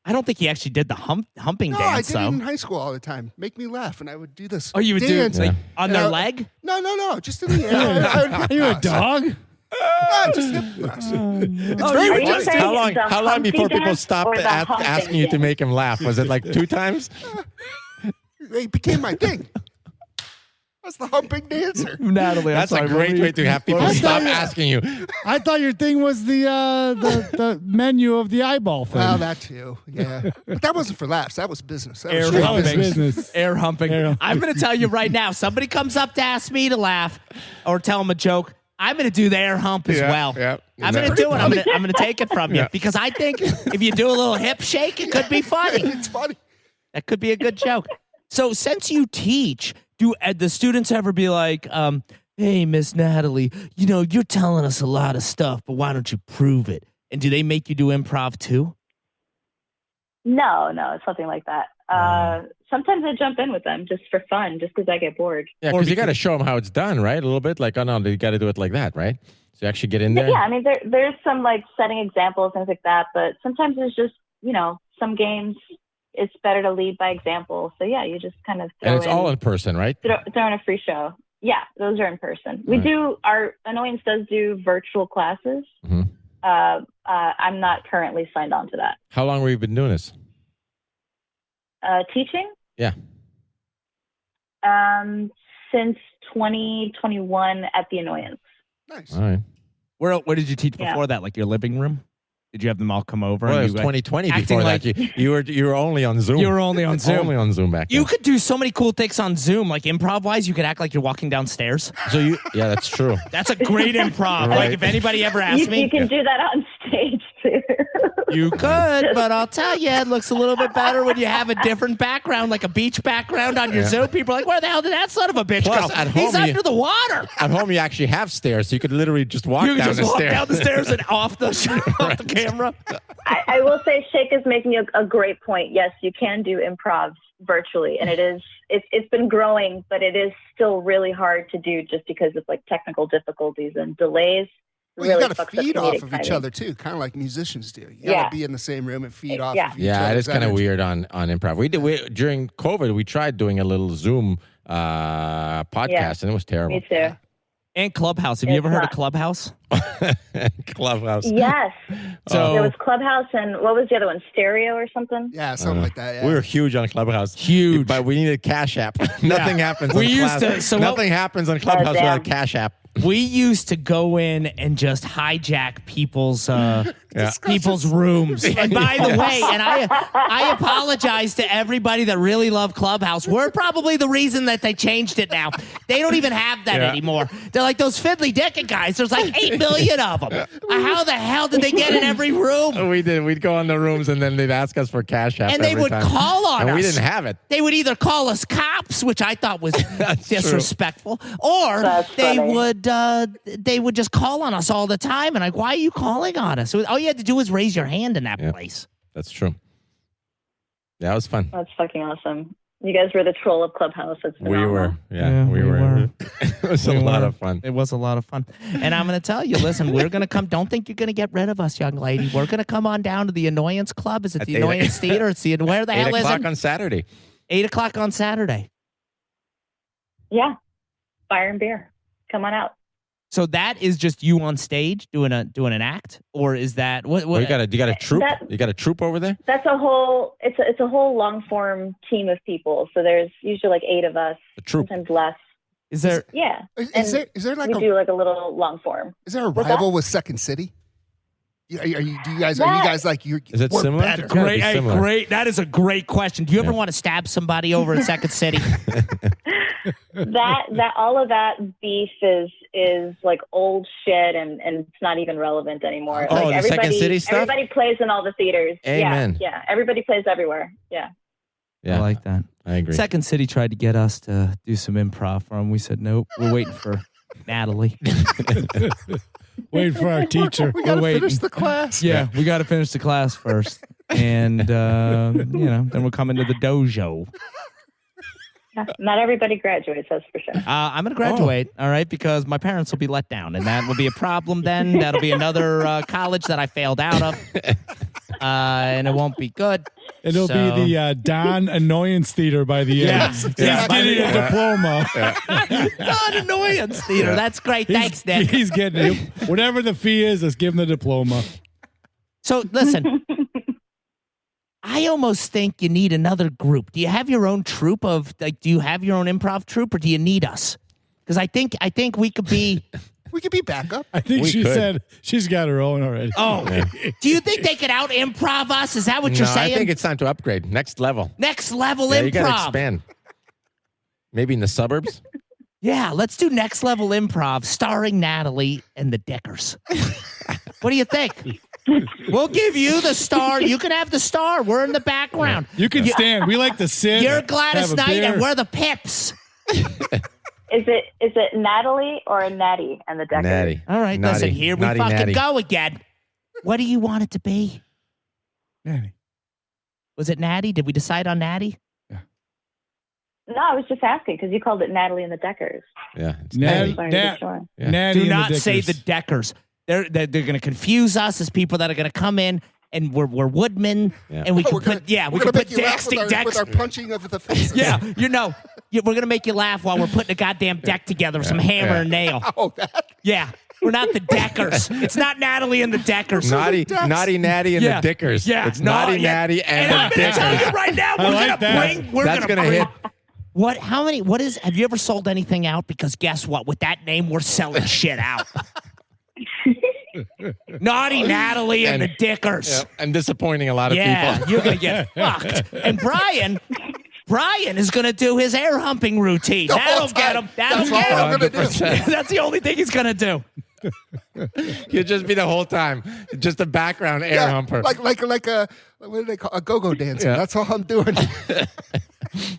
I don't think he actually did the humping No, dance I did it in though. high school all the time. Make me laugh, and I would do this. Oh, you would dance. do like on their Yeah. leg? No, just in the air. I would hip Are you a thrust. dog? Just hip thrust. It's Oh, very you Are you funny. saying How long the before Humpty people dance stopped or the humping asking you to dance? make him laugh? Was it like 2 times? It became my thing. That's the humping dancer. Natalie, That's a great way to have people I stop thought you- asking you. I thought your thing was the menu of the eyeball thing. Well, that too. Yeah, but that wasn't for laughs. That was business. That Air was straight that was humping. business. Air humping. Air- I'm going to tell you right now. Somebody comes up to ask me to laugh or tell them a joke. I'm going to do the air hump as Yeah, well. yeah. I'm going to do it. I'm going to take it from you Yeah. because I think if you do a little hip shake, it could be funny. It's funny. That could be a good joke. So since you teach, do the students ever be like, hey, Miss Natalie, you're telling us a lot of stuff, but why don't you prove it? And do they make you do improv too? No, it's something like that. Sometimes I jump in with them just for fun, just because I get bored. Yeah, Or because you got to show them how it's done, right? A little bit like, oh no, you got to do it like that, right? So you actually get in there. Yeah, I mean, there's some like setting examples, things like that, but sometimes it's just, some games, it's better to lead by example. So yeah, you just kind of And it's all in person, right? throw in a free show. Yeah, those are in person. We Right. do, our Annoyance does do virtual classes. Mhm. I'm not currently signed on to that. How long have you been doing this? Teaching? Yeah. Since 2021 at the Annoyance. Nice. All right. Where did you teach Yeah. before that? Like your living room? Did you have them all come over? Well, and it was you guys- 2020 acting before like- that. You were only on Zoom. You were only on Zoom. Only on Zoom back then. You could do so many cool things on Zoom, like improv-wise. You could act like you're walking downstairs. Yeah, that's true. That's a great improv. Right. Like if anybody ever asks me, You can do that on stage too. you could, but I'll tell you, it looks a little bit better when you have a different background, like a beach background on your Yeah. Zoom. People are like, where the hell did that son of a bitch Plus, go? at He's home, under the water. At home, you actually have stairs, so you could literally just walk You can down just the walk stairs. down the stairs and off the camera. I will say Shake is making a great point. Yes, you can do improv virtually, and it's been growing, but it is still really hard to do just because of like technical difficulties and delays. Well, Really you got to fucks up feed comedic off of each timing. other too, kind of like musicians do. You got Yeah. to be in the same room and feed off Yeah. of each Yeah, it other's is kind of energy. weird on improv. We during COVID, we tried doing a little Zoom podcast, Yeah. and it was terrible. Me too. And Clubhouse. Have you It's ever heard of not. Clubhouse? Clubhouse. Yes. So There was Clubhouse and what was the other one? Stereo or something? Yeah, something like that. Yeah. We were huge on Clubhouse. Huge. But we needed Cash App. Nothing happens We on used Club- to- so what- Nothing happens on Clubhouse damn. without Cash App. we used to go in and just hijack people's people's rooms. And by the way, and I apologize to everybody that really loved Clubhouse. We're probably the reason that they changed it now. They don't even have that Yeah. anymore. They're like those Fiddly Dickett guys. There's like 8 million of them. How the hell did they get in every room? We did. We'd go in the rooms, and then they'd ask us for Cash App. And they every would time. call on and us. we didn't have it. They would either call us cops, which I thought was disrespectful, or That's they funny. would just call on us all the time. And like, why are you calling on us? All you had to do was raise your hand in that Yeah. place. That's true. Yeah, it was fun. That's fucking awesome. You guys were the troll of Clubhouse. That's We were. Yeah, we we were. were. It was a lot of fun. It was a lot of fun. And I'm going to tell you, listen, we're going to come. Don't think you're going to get rid of us, young lady. We're going to come on down to the Annoyance Club. Is it At the 8 Annoyance Theater? It's the, where the 8 hell is o'clock it? on Saturday. 8 o'clock on Saturday. Yeah. Fire and beer. Come on out. So that is just you on stage doing an act, or is that what? You got a troop? You got a troop over there? That's a whole. It's a whole long form team of people. So there's usually like 8 of us. A troop. Sometimes less. Is there? Yeah. Is there like we do like a little long form. is there a What's rival with Second City? Are you guys like you're? Is it we're similar? better. Gotta be Great, hey, similar. great. That is a great question. Do you ever want to stab somebody over in Second City? That all of that beef is like old shit and it's not even relevant anymore. Oh, like the Second City stuff? Everybody plays in all the theaters. Amen. Yeah. Everybody plays everywhere. Yeah. Yeah, I like that. I agree. Second City tried to get us to do some improv for them. We said nope. We're waiting for Natalie. Waiting for our teacher. We gotta waiting. finish the class. Yeah, we got to finish the class first, and then we'll come into the dojo. Yeah. Not everybody graduates, that's for sure. I'm going to graduate, all right, because my parents will be let down, and that will be a problem then. That'll be another college that I failed out of, and it won't be good. It'll be the Don Annoyance Theater by the end. He's getting a diploma. Not Annoyance Theater. That's great. Thanks, Nick. He's getting it. Whatever the fee is, let's give him the diploma. So, listen, I almost think you need another group. Do you have your own troupe of, like, do you have your own improv troupe, or do you need us? Because I think we could be... We could be backup. I think she said she's got her own already. Oh, do you think they could out improv us? Is that what you're saying? I think it's time to upgrade. Next level. Next level Yeah, improv. you got to expand. Maybe in the suburbs. Yeah, let's do next level improv starring Natalie and the Dickers. What do you think? We'll give you the star. You can have the star. We're in the background. You can stand. We like to sit. You're Gladys have a Knight beer. and we're the Pips. Is it Natalie or Natty and the Deckers? Natty. All right, Naughty. listen, here we Naughty, fucking natty. go again. What do you want it to be? Natty. Was it Natty? Did we decide on Natty? No, I was just asking because you called it Natalie and the Deckers. Yeah. It's Natty. Just wanted to be sure. Yeah. Natty Do and not the say Dickers. the Deckers. They're going to confuse us as people that are going to come in and we're woodmen and we can put we can put decks with our punching of the faces. Yeah, we're going to make you laugh while we're putting a goddamn deck together with some hammer and nail. Oh, that. Yeah, we're not the Deckers. It's not Natalie and the Deckers. Naughty Natty and Yeah. the Dickers. Yeah, It's Naughty Natty and I'm the going to tell Dickers. you right now, I like that. That's gonna hit. Have you ever sold anything out? Because guess what? With that name, we're selling shit out. Naughty Natalie and the Dickers. Yeah, and disappointing a lot of Yeah, people. you're going to get fucked. And Brian is going to do his air humping routine. The whole That'll get time. him. That'll That's all I'm get gonna him. do. That's the only thing he's going to do. You'll just be the whole time, just a background air humper. Like a what do they call a go-go dancer? Yeah. That's all I'm doing.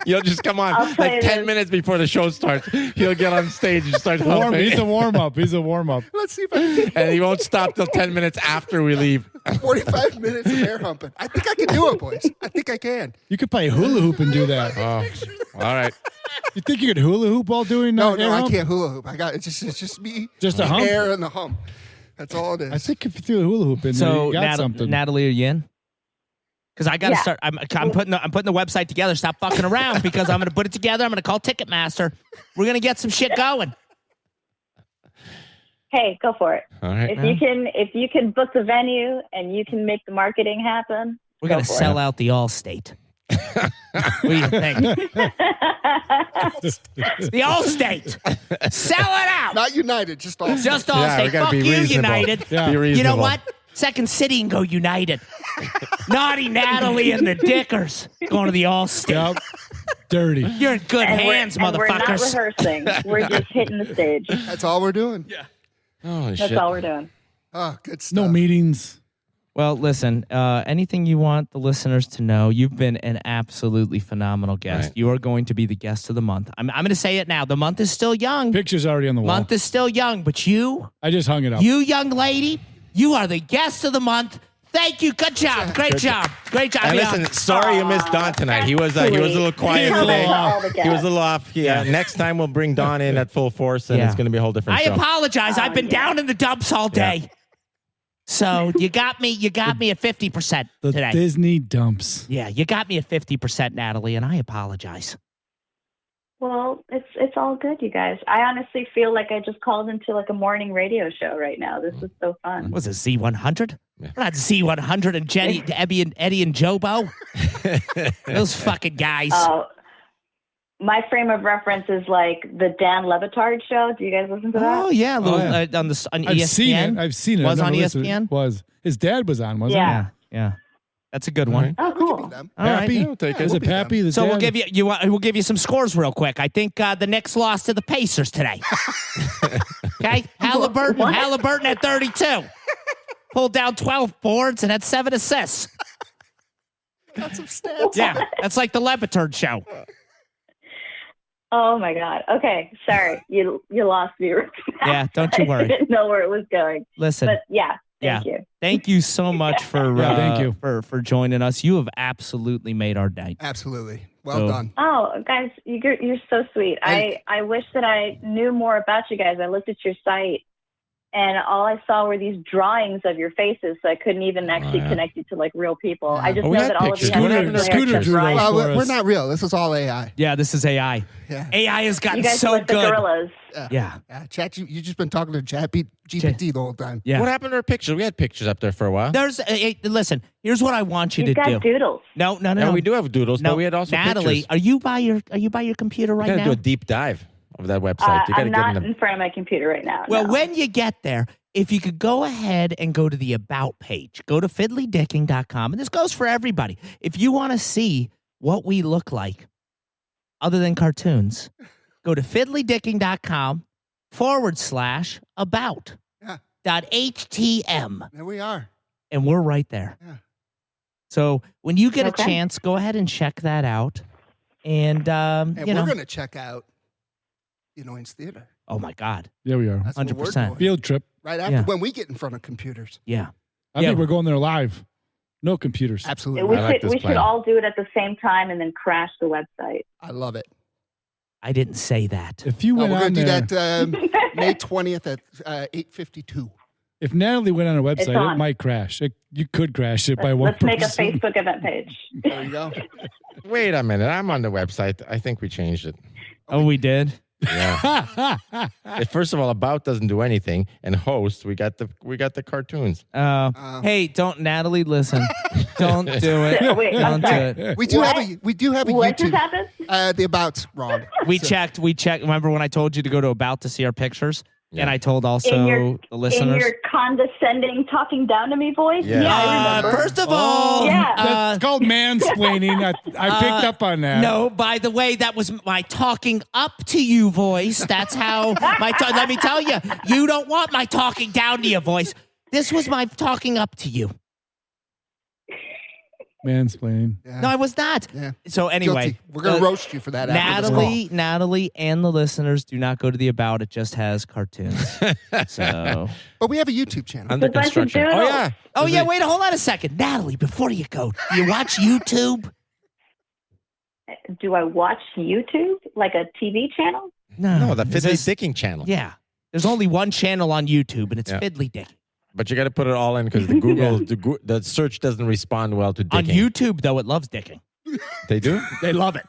You'll just come on I'll tell like you 10 this. minutes before the show starts. He'll get on stage and start Warm. humping. He's a warm-up. He's a warm-up. Let's see if I can And he won't stop till 10 minutes after we leave. 45 minutes of air humping. I think I can do it, boys. I think I can. You could play hula hoop and do that. Oh, all right. You think you could hula hoop while doing No, air I hump? can't hula hoop. It's just me. Just a the hump? air and the hump. That's all it is. I think if you threw a hula hoop in there, So, you got something. Natalie, are you in? Because I got to Yeah. start. I'm putting the website together. Stop fucking around because I'm going to put it together. I'm going to call Ticketmaster. We're going to get some shit going. Hey, go for it. All right. If you can book the venue and you can make the marketing happen, We're going to go for sell out the Allstate. What do you think? The Allstate. Sell it out. Not United, just all. Just Yeah, we Allstate. gotta Fuck be you, reasonable. United. Yeah. Be You know reasonable. what? Second City and go United. Naughty Natalie and the Dickers going to the Allstate. Yep. Dirty. You're in good and hands, we're not motherfuckers. rehearsing. We're just hitting the stage. That's all we're doing. Yeah. Holy That's shit. all we're doing. Oh, good stuff. No meetings. Well, listen, anything you want the listeners to know, you've been an absolutely phenomenal guest. Right. You are going to be the guest of the month. I'm going to say it now. The month is still young. Picture's already on the wall. Month is still young, but you, I just hung it up. young lady, you are the guest of the month. Thank you. Good job. Great job. Great job. And listen, sorry you missed Don tonight. He was a little quiet today. He was a little off. Yeah. Next time we'll bring Don in at full force, and it's going to be a whole different show. I apologize. I've been down in the dumps all day. So you got me at 50% The today. Disney dumps. Yeah, you got me at 50%, Natalie, and I apologize. Well, it's all good, you guys. I honestly feel like I just called into like a morning radio show right now. This is so fun. Was it Z100? We're not Z100 and Eddie and Jobo. Those fucking guys. My frame of reference is like the Dan Levitard show. Do you guys listen to that? Oh yeah, on I've ESPN. I've seen it. Was I've on never ESPN. listened. Was his dad was on? Wasn't Yeah. Yeah, that's a good one. Oh, cool. All right. Pappy? Yeah, we'll take it. Is We'll it be Pappy? The So dad? we'll give you some scores real quick. I think the Knicks lost to the Pacers today. Okay, Halliburton at 32, pulled down 12 boards and had 7 assists. Got some stats. Yeah, that's like the Levitard show. Oh my God. Okay, sorry, you lost me. Yeah, don't you worry. I didn't know where it was going. Listen, But yeah, thank you. Thank you so much for thank you. for joining us. You have absolutely made our night. Absolutely. Well So- done. Oh, guys, you're so sweet. And- I wish that I knew more about you guys. I looked at your site, and all I saw were these drawings of your faces, so I couldn't even actually connect you to like real people. I just Oh, we know had that all of you pictures. have nice Scooter haircuts, drew right? those. Well, for we're us. not real. This is all AI. Yeah, this is AI. Yeah. AI has You gotten guys so are like the good. gorillas. Yeah, You just been talking to GPT the whole time. yeah. What happened to our pictures? We had pictures up there for a while. There's listen. Here's what I want you You've to got do. doodles. No. Yeah, we do have doodles, No, but we had also Natalie, pictures. are you by your computer You right got to now? do a deep dive of that website. You got to I'm get not in the. in front of my computer right now. Well, no. when you get there, if you could go ahead and go to the About page, go to fiddlydicking.com, and this goes for everybody. If you want to see what we look like other than cartoons, go to fiddlydicking.com/about. Yeah. .htm, There we are. and we're right there. Yeah. So when you get Okay. a chance, go ahead and check that out. And, And you we're know, going to check out Annoyance Theater. oh my God. Yeah, we are. That's what we're 100%. doing. Field trip. Right after Yeah. when we get in front of computers. Yeah. I Yeah. think we're going there live. No computers. Absolutely. we I like should this we plan. should all do it at the same time and then crash the website. I love it. I didn't say that. If you Oh, went we're on going to do there, that May 20th at 8:52. if Natalie went on a It's website, it on. might crash. You could crash it by one Let's make a person. Facebook event page. There you go. Wait a minute. I'm on the website. I think we changed it. Oh, we did? Yeah. First of all, About doesn't do anything, and Host, we got the cartoons. Hey, don't, Natalie, listen. Don't do it. Wait, I'm Don't do sorry. it. We do What? have a What just YouTube. happened? The About's wrong. We checked. Remember when I told you to go to About to see our pictures? Yeah. And I told also In your- the In listeners. your condescending, talking down to me voice? Yeah. I remember. First of all, Yeah. That's called mansplaining. I picked up on that. No, by the way, that was my talking up to you voice. That's how let me tell you, you don't want my talking down to you voice. This was my talking up to you. Mansplaining. Yeah. No, I was not. Yeah. So anyway, Guilty. We're going to roast you for that. after this call. Natalie, and the listeners do not go to the About. It just has cartoons. So, But we have a YouTube channel. Under It's a bunch of construction. Oh, doodles. yeah. oh yeah, wait, hold on a second, Natalie. Before you go, do you watch YouTube? Do I watch YouTube? Like a TV channel? No, the Is Fiddly this- Dicking channel. Yeah, there's only one channel on YouTube, and it's Yeah. Fiddly Dick. But you got to put it all in because the the search doesn't respond well to On dicking. YouTube, though, it loves dicking. They do? They love it.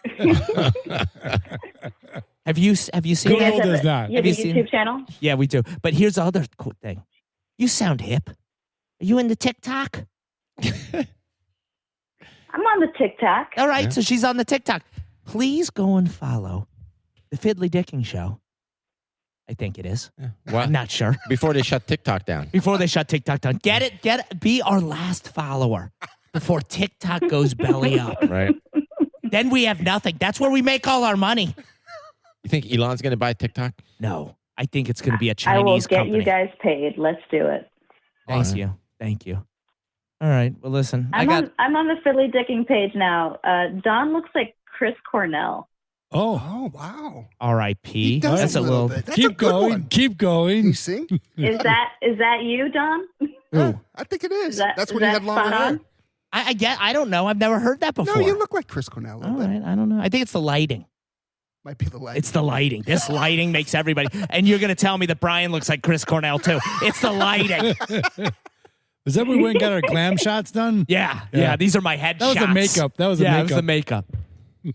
Have you seen You Google guys that? have does a- not. You have Have a you seen- YouTube channel? Yeah, we do. But here's the other cool thing. You sound hip. Are you into TikTok? I'm on the TikTok. All right, Yeah. so she's on the TikTok. Please go and follow the Fiddly Dicking Show. I think it is. Well, I'm not sure. before they shut TikTok down. Before they shut TikTok down. Get it. Be our last follower before TikTok goes belly up. Right? Then we have nothing. That's where we make all our money. You think Elon's going to buy TikTok? No, I think it's going to be a I will Chinese get company. you guys paid. Let's do it. Thank you. Thank you. All right. Well, listen, I'm on the Fiddly Dicking page now. Don looks like Chris Cornell. Oh, Oh, wow. R.I.P. He does That's a little. bit. That's a keep good going. one. Keep Can you going. sing? Is that you, Don? Who? I think it is. That's Is when you that had longer spot hair. on? I don't know. I've never heard that before. No, you look like Chris Cornell a little All bit. right, I don't know. I think it's the lighting. Might be the light. It's the lighting. This lighting makes everybody. And you're going to tell me that Brian looks like Chris Cornell too. It's the lighting. Is that when we went and got our glam shots done? Yeah. These are my head That was shots. the makeup. That was the It makeup. was the makeup. I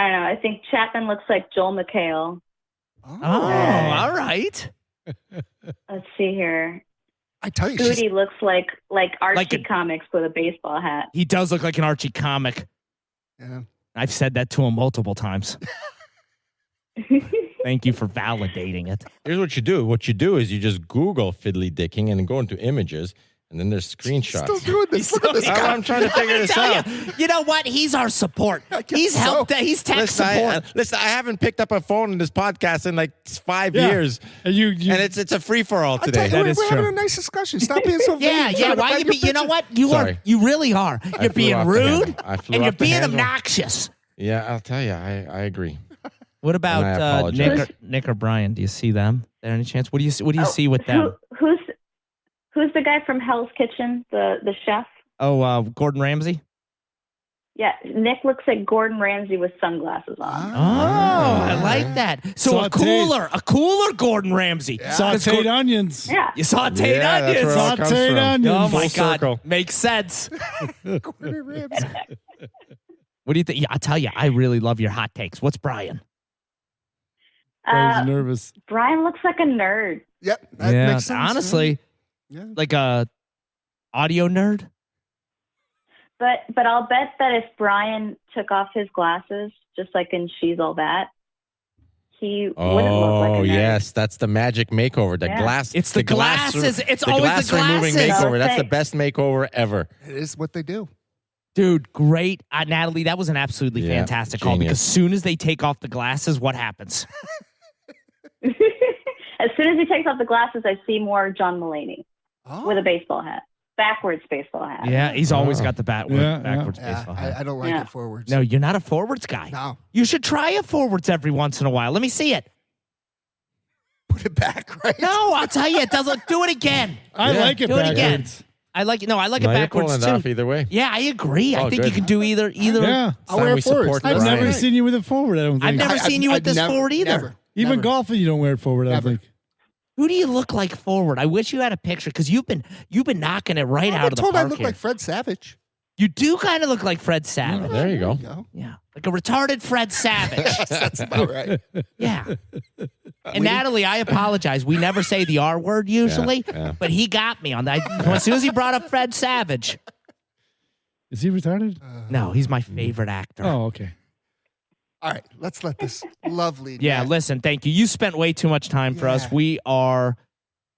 don't know. I think Chapman looks like Joel McHale. Oh, all right. Let's see here. I tell you, she's, Booty looks like Archie Like a- Comics with a baseball hat. He does look like an Archie comic. yeah. I've said that to him multiple times. Thank you for validating it. Here's what you do. What you do is you just Google Fiddly Dicking and go into images, and then there's screenshots. Still doing this. Look at this guy. I'm trying to figure this Tell out. you know what? He's our support. He's so. helped. He's tech Listen, support. listen, I haven't picked up a phone in this podcast in like 5 Yeah. years, And you and it's a free for all I tell today. you, That we're, is we're true. having a nice discussion. Stop being so vain. Yeah. Trying to Why find you your be? You know picture. what? You Sorry. are. You really are. I You're flew being off the rude handle. I flew and you're off the being handle. obnoxious. Yeah, I'll tell you, I agree. What And I about apologize. Nick or Brian? Do you see them? There any chance? What do you see with them? Who's the guy from Hell's Kitchen? The chef? Oh, Gordon Ramsay. Yeah, Nick looks like Gordon Ramsay with sunglasses on. Oh, I like that. So a cooler Gordon Ramsay. sauteed onions. Yeah. You sauteed Yeah, that's onions. where it all comes Sauteed from. onions. Oh my Full God, circle. makes sense. Gordon Ramsay. What do you think? Yeah, I'll tell you, I really love your hot takes. What's Brian? Brian's nervous. Brian looks like a nerd. Yep, that makes sense. honestly, Yeah. like a audio nerd. But I'll bet that if Brian took off his glasses, just like in She's All That, he wouldn't look like a Oh nerd. yes, that's the magic makeover. The Yeah. glass. It's the glass- glasses. It's the always glass the removing glasses. makeover. That's the Okay. best makeover ever. It is what they do. Dude, great. Natalie, that was an absolutely Yeah, fantastic call genius. because as soon as they take off the glasses, what happens? As soon as he takes off the glasses, I see more John Mulaney Oh. with a baseball hat, backwards baseball hat. Yeah, he's always Oh. got the Yeah, backwards Yeah, baseball hat. I don't like Yeah. it forwards. No, you're not a forwards guy. No. You should try a forwards every once in a while. Let me see it. Put it back, right? No, I'll tell you, it doesn't. Do it again. I Yeah. like it Do it again. backwards. I like it. No, I like No, it you're pulling backwards it off too. either way. Yeah, I agree. I Oh, think good. you can do either. Yeah. I'll wear we forwards. support I've Brian. never seen you with a forward, I don't think. I've never seen you with this forward either. Never. Even Never. golfing, you don't wear it forward, I don't Never. think. Who do you look like forward? I wish you had a picture because you've been knocking it right I've out been of the told park I look here. like Fred Savage. You do kind of look like Fred Savage. There you go. Yeah, like a retarded Fred Savage. That's about right. Yeah. And Natalie, I apologize. We never say the R word usually, yeah. but he got me on that. As soon as he brought up Fred Savage. Is he retarded? No, he's my favorite actor. Oh, okay. All right, let's let this lovely. Yeah, Nat- listen, thank you. You spent way too much time for us. Yeah. We are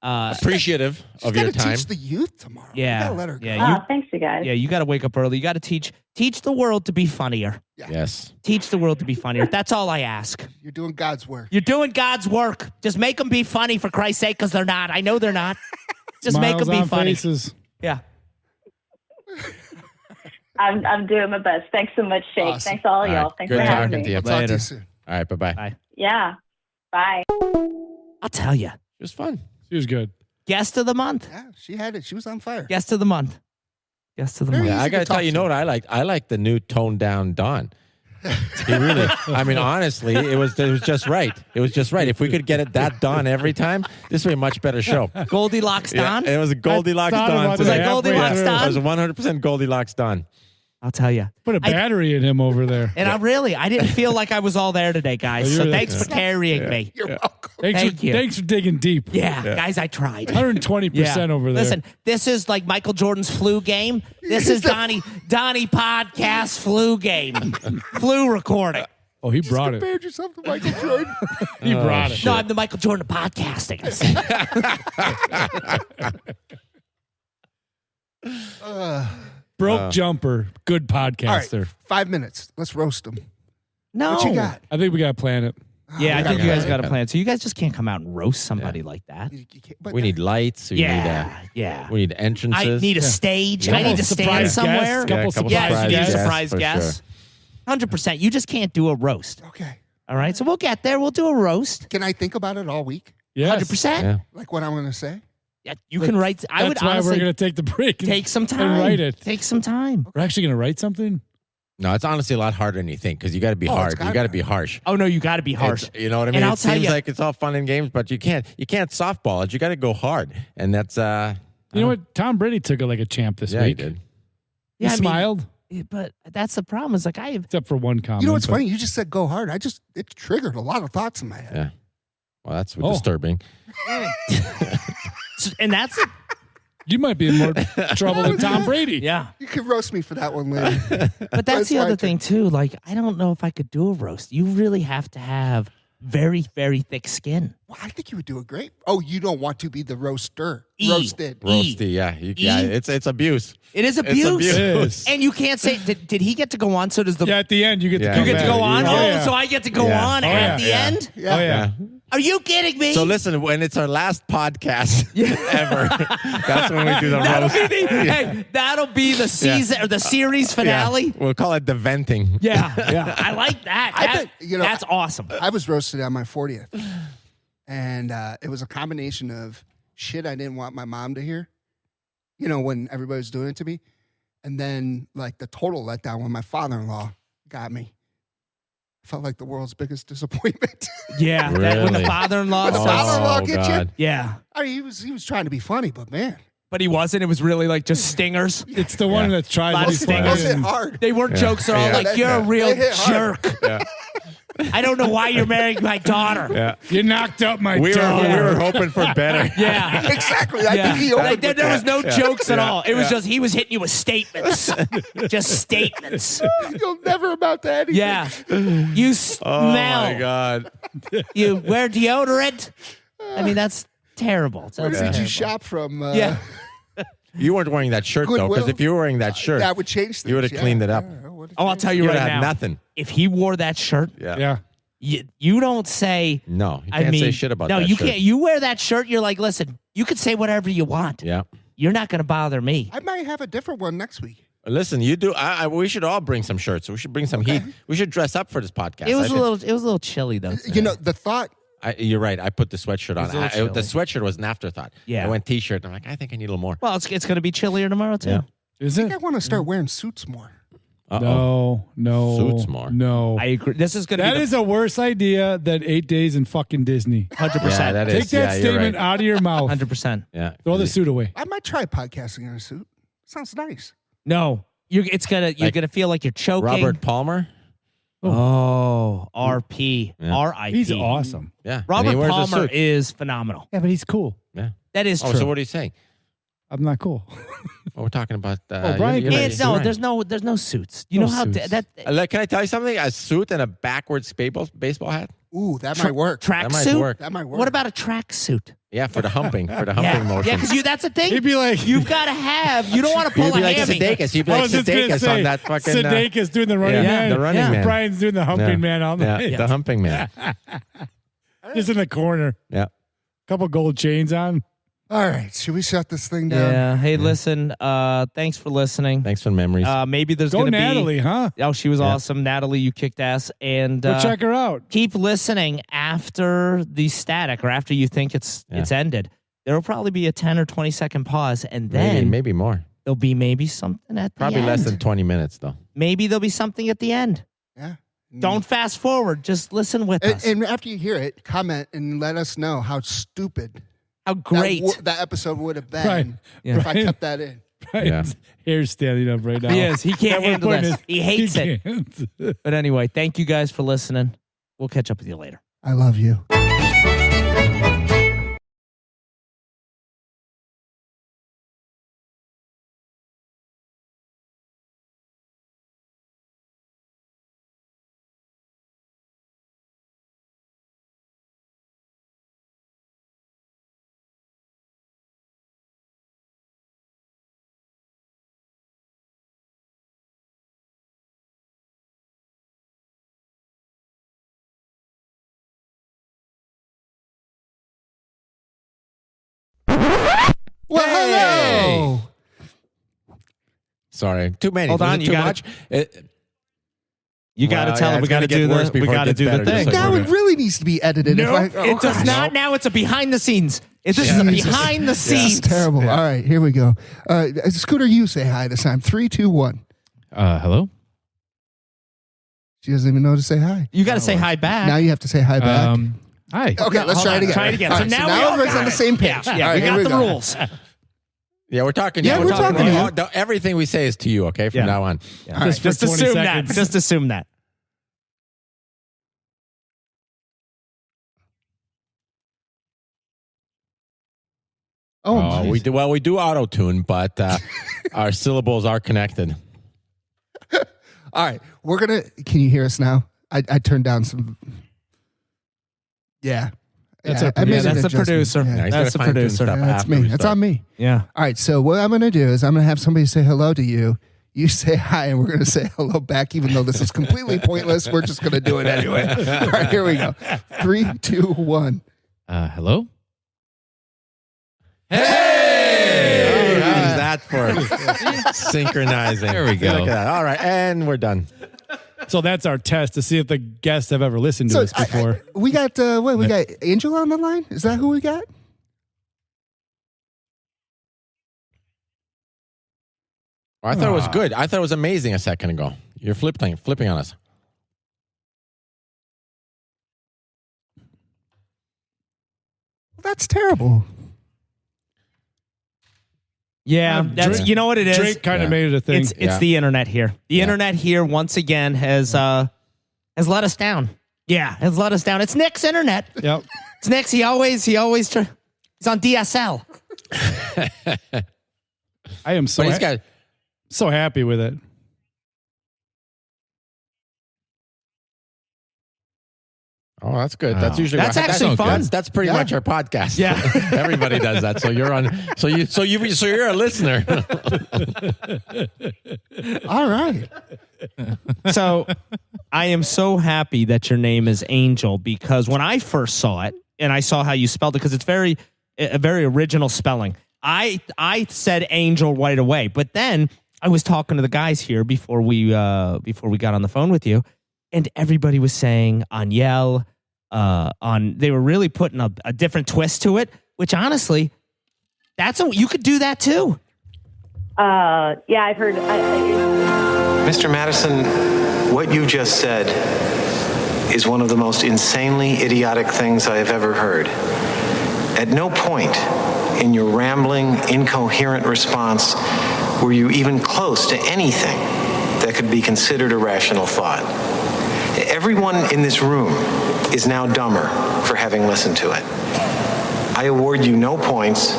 Appreciative She's of your gotta time. teach the youth tomorrow. We yeah. gotta let her go. Yeah, Oh, thanks, you guys. you got to wake up early. You got to teach the world to be funnier. Yes. Teach the world to be funnier. That's all I ask. You're doing God's work. You're doing God's work. Just make them be funny for Christ's sake because they're not. I know they're not. Just make Smiles them be on funny. faces. Yeah. I'm doing my best. Thanks so much, Shake. Awesome. Thanks to all All y'all. right. Thanks Good for having talking me. to you. I'll talk to Later. you soon. All right. Bye-bye. Bye. Yeah. Bye. I'll tell you. It was fun. She was good. Guest of the month. Yeah, she had it. She was on fire. Guest of the month. Guest of the Very month. Yeah, easy I got to to tell talk you, to. know what I liked? I like the new toned down Don. He really, I mean, honestly, it was just right. It was just right. If we could get it that Don every time, this would be a much better show. Goldilocks Don. Yeah, it was a Goldilocks I thought Don. about Was today. that Goldilocks Yeah, Don? it was 100% Goldilocks Don. I'll tell you. Put a battery in him over there. And I didn't feel like I was all there today, guys. Oh, So you're- thanks for carrying me. You're welcome. Thank you. Thanks for digging deep. Yeah, guys, I tried. 120% over there. Listen, this is like Michael Jordan's flu game. This is Donnie podcast flu game. Flu recording. Oh, he Just brought it. compared yourself to Michael Jordan. He brought it. No, I'm the Michael Jordan of podcasting. Broke jumper. Good All right, podcaster. 5 minutes. Let's roast them. No. What you got? I think we got to plan it. Yeah, I think you guys got a Yeah. plan. So you guys just can't come out and roast somebody like that. You can't- but We need lights. Yeah. We need entrances. I need a stage. Yeah. I need to Couple stand surprise somewhere. guests, couple Yeah, a couple Yeah, surprise you need a guests, surprise for guest. 100%. You just can't do a roast. Okay. All right. So we'll get there. We'll do a roast. Can I think about it all week? Yes. 100%. Yeah. Like what I'm going to say? Yeah, you can write. I would That's why honestly we're going to take the break. take some time. And write it. Take some time. We're actually going to write something? No, it's honestly a lot harder than you think because you got to be hard. You got to be harsh. Oh no, you got to be harsh. You know what I mean? And I'll It tell seems you- like it's all fun and games, but you can't softball it. You got to go hard, and that's You know what? Tom Brady took it like a champ this yeah, he week. did. He I mean, smiled, but that's the problem. Is like except for one comment. You know what's but- funny? You just said go hard. It triggered a lot of thoughts in my head. Yeah. Well, that's Oh. disturbing. and that's it. You might be in more trouble than Tom Brady. Yeah. You can roast me for that one later. But that's the why I other took- thing too. Like I don't know if I could do a roast. You really have to have very, very thick skin. Well, I think you would do it great. Oh, you don't want to be the roaster. E. Roasted. Roasty, yeah. Yeah, it's abuse. It is It's abuse. abuse. It is. And you can't say did he get to go on? So does the Yeah, at the end, you get Yeah. to you come get to back. go on? Oh, Oh, yeah. so I get to go Yeah. on Oh, at yeah. the Yeah. end? Yeah. Oh, yeah. Are you kidding me? So listen, when it's our last podcast ever, that's when we do the that'll roast. be the, hey, that'll be the season or the series finale. Yeah. We'll call it the venting. Yeah, yeah. I like that. I That- bet, that's awesome. I was roasted on my 40th. And it was a combination of shit I didn't want my mom to hear, you know, when everybody was doing it to me. And then, like, the total letdown when my father-in-law got me. I felt like the world's biggest disappointment. Yeah, that, when the Really? father-in-law When the says- father-in-law get you? God. yeah. I mean, he was trying to be funny, but man, But he wasn't. It was really like just stingers. It's the one Yeah. that tries Lot to of be it stingers. funny. wasn't and- hard. They weren't jokes at all. Yeah. Like, you're a They real hit hard. jerk. Yeah. I don't know why you're marrying my daughter. Yeah. You knocked up my We dog. were hoping for better. Yeah. Exactly. I Yeah. think he Like, opened there, with there was that. no jokes at all. It was just he was hitting you with statements. Just statements. You'll never amount to anything. Yeah. You Oh smell. my God. You wear deodorant. I mean, that's terrible. Where That's did you terrible. shop from? Yeah. You weren't wearing that shirt though, because Goodwill? if you were wearing that shirt, That would change things. you would have cleaned it up. Oh, I'll tell you You would right have had now. nothing. If he wore that shirt, Yeah. Yeah. you don't say. No, you I can't mean, say shit about no, that you shirt. can't. You wear that shirt, you're like, listen, you can say whatever you want. Yeah. You're not going to bother me. I might have a different one next week. Listen, you do. We should all bring some shirts. We should bring some heat. We should dress up for this podcast. It was I a think- little chilly though. You know, the thought. You're right. I put the sweatshirt on. was a little The chilly. sweatshirt was an afterthought. Yeah. I went t-shirt. I'm like, I think I need a little more. Well, it's going to be chillier tomorrow too. Yeah. Is I it? think I want to start wearing suits more. Uh-oh. No. Suits more. No. I agree. This is going to That be is a worse idea than 8 days in fucking Disney. 100%. Yeah, that Take is. that Yeah, you're statement right. out of your mouth. 100%. Yeah. Throw the suit away. I might try podcasting in a suit. Sounds nice. No, you're gonna feel like you're choking. Robert Palmer. Oh, RP, Yeah. RIP. He's awesome. Yeah. And he Robert wears a Palmer suit. is phenomenal. Yeah, but he's cool. Yeah. That is Oh, true. so what are you saying? I'm not cool. Well, we're talking about. Brian you're And not- no, there's no suits. You No know how suits. that Can I tell you something? A suit and a backwards baseball hat. Ooh, that might work. That track might suit. work. That might work. What about a track suit? Yeah, for the humping. For the Yeah, humping motion. yeah, because that's the thing. He'd be like, You've got to have. You don't want to pull You'd be a like hammy. Sudeikis. You'd be I like was just gonna Sudeikis say, on that fucking. Sudeikis doing the running yeah, man. the running man. Brian's doing the humping Yeah. man all Yeah, night. the humping man. Just in the corner. Yeah. Couple gold chains on. All right, should we shut this thing down? Yeah. Hey, listen. Thanks for listening. Thanks for the memories. Maybe there's Go going to Natalie, be. huh? Oh, she was Yeah. awesome, Natalie. You kicked ass, and Go check her out. keep listening after the static or after you think it's ended. There will probably be a 10 or 20 second pause, and then maybe more. there'll be maybe something at the Probably end. less than 20 minutes though. Maybe there'll be something at the end. Yeah. Don't fast forward. Just listen with us. And after you hear it, comment and let us know how stupid How great. that episode would have been Right. if I Right. kept that in. Brian's hair's standing up right now. He is. He can't At handle one this. point He hates it. can't. But anyway, thank you guys for listening. We'll catch up with you later. I love you. Well, hello. Sorry, too many. Hold Was on, it you too gotta- much? You got to Well, tell yeah, him we it's got to gonna do get worse the before we it got to gets do the better, just thing. like Now we're it really needs to be edited. No, if I, it does gosh. not. Now it's a behind the scenes. This is behind the This is scenes. terrible. All right, here we go. Scooter, you say hi this time. 3, 2, 1. Hello? She doesn't even know to say hi. You got to say hi back. Now you have to say hi back. Hi. Okay, let's try it again. Try it again. All So right, now now everyone's on the same page. Yeah, All right, we here got the go. rules. Yeah, we're talking. Yeah, we're talking to you. Everything we say is to you, okay, from Yeah. now on. Yeah. Just for Just 20 assume seconds. that. Just assume that. Oh, We do auto tune, but our syllables are connected. all right. We're going to, can you hear us now? I turned down some. Yeah. That's Yeah, our I made producer. an That's the adjustment. producer. Yeah. He's That's the gonna fine-tune producer. stuff That's after me. we That's start. on me. Yeah. All right. So what I'm going to do is I'm going to have somebody say hello to you. You say hi, and we're going to say hello back, even though this is completely pointless. We're just going to do it anyway. All right. Here we go. 3, 2, 1. Hello? Hey! How's that for synchronizing? There we go. Look at that. All right, and we're done. So that's our test to see if the guests have ever listened to us before. We got we got Angel on the line. Is that who we got? I thought it was good. I thought it was amazing a second ago. You're flipping on us. That's terrible. Yeah, that's Drake- you know what it is. Drake kind of made it a thing. It's the internet here. The internet here once again has let us down. Yeah, has let us down. It's Nick's internet. Yep. It's Nick's. He's on DSL. I am so But he's got. so happy with it. Oh, that's good. Wow. That's usually That's actually fun. That's pretty much our podcast. Yeah. Everybody does that. So you're on. So you're a listener. All right. So I am so happy that your name is Angel because when I first saw it and I saw how you spelled it because it's a very original spelling. I said Angel right away, but then I was talking to the guys here before we got on the phone with you, and everybody was saying Aniel. They were really putting a different twist to it, which honestly, you could do that too. Yeah, I've heard. Mr. Madison, what you just said is one of the most insanely idiotic things I have ever heard. At no point in your rambling, incoherent response were you even close to anything that could be considered a rational thought. Everyone in this room is now dumber for having listened to it. I award you no points,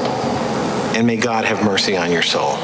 and may God have mercy on your soul.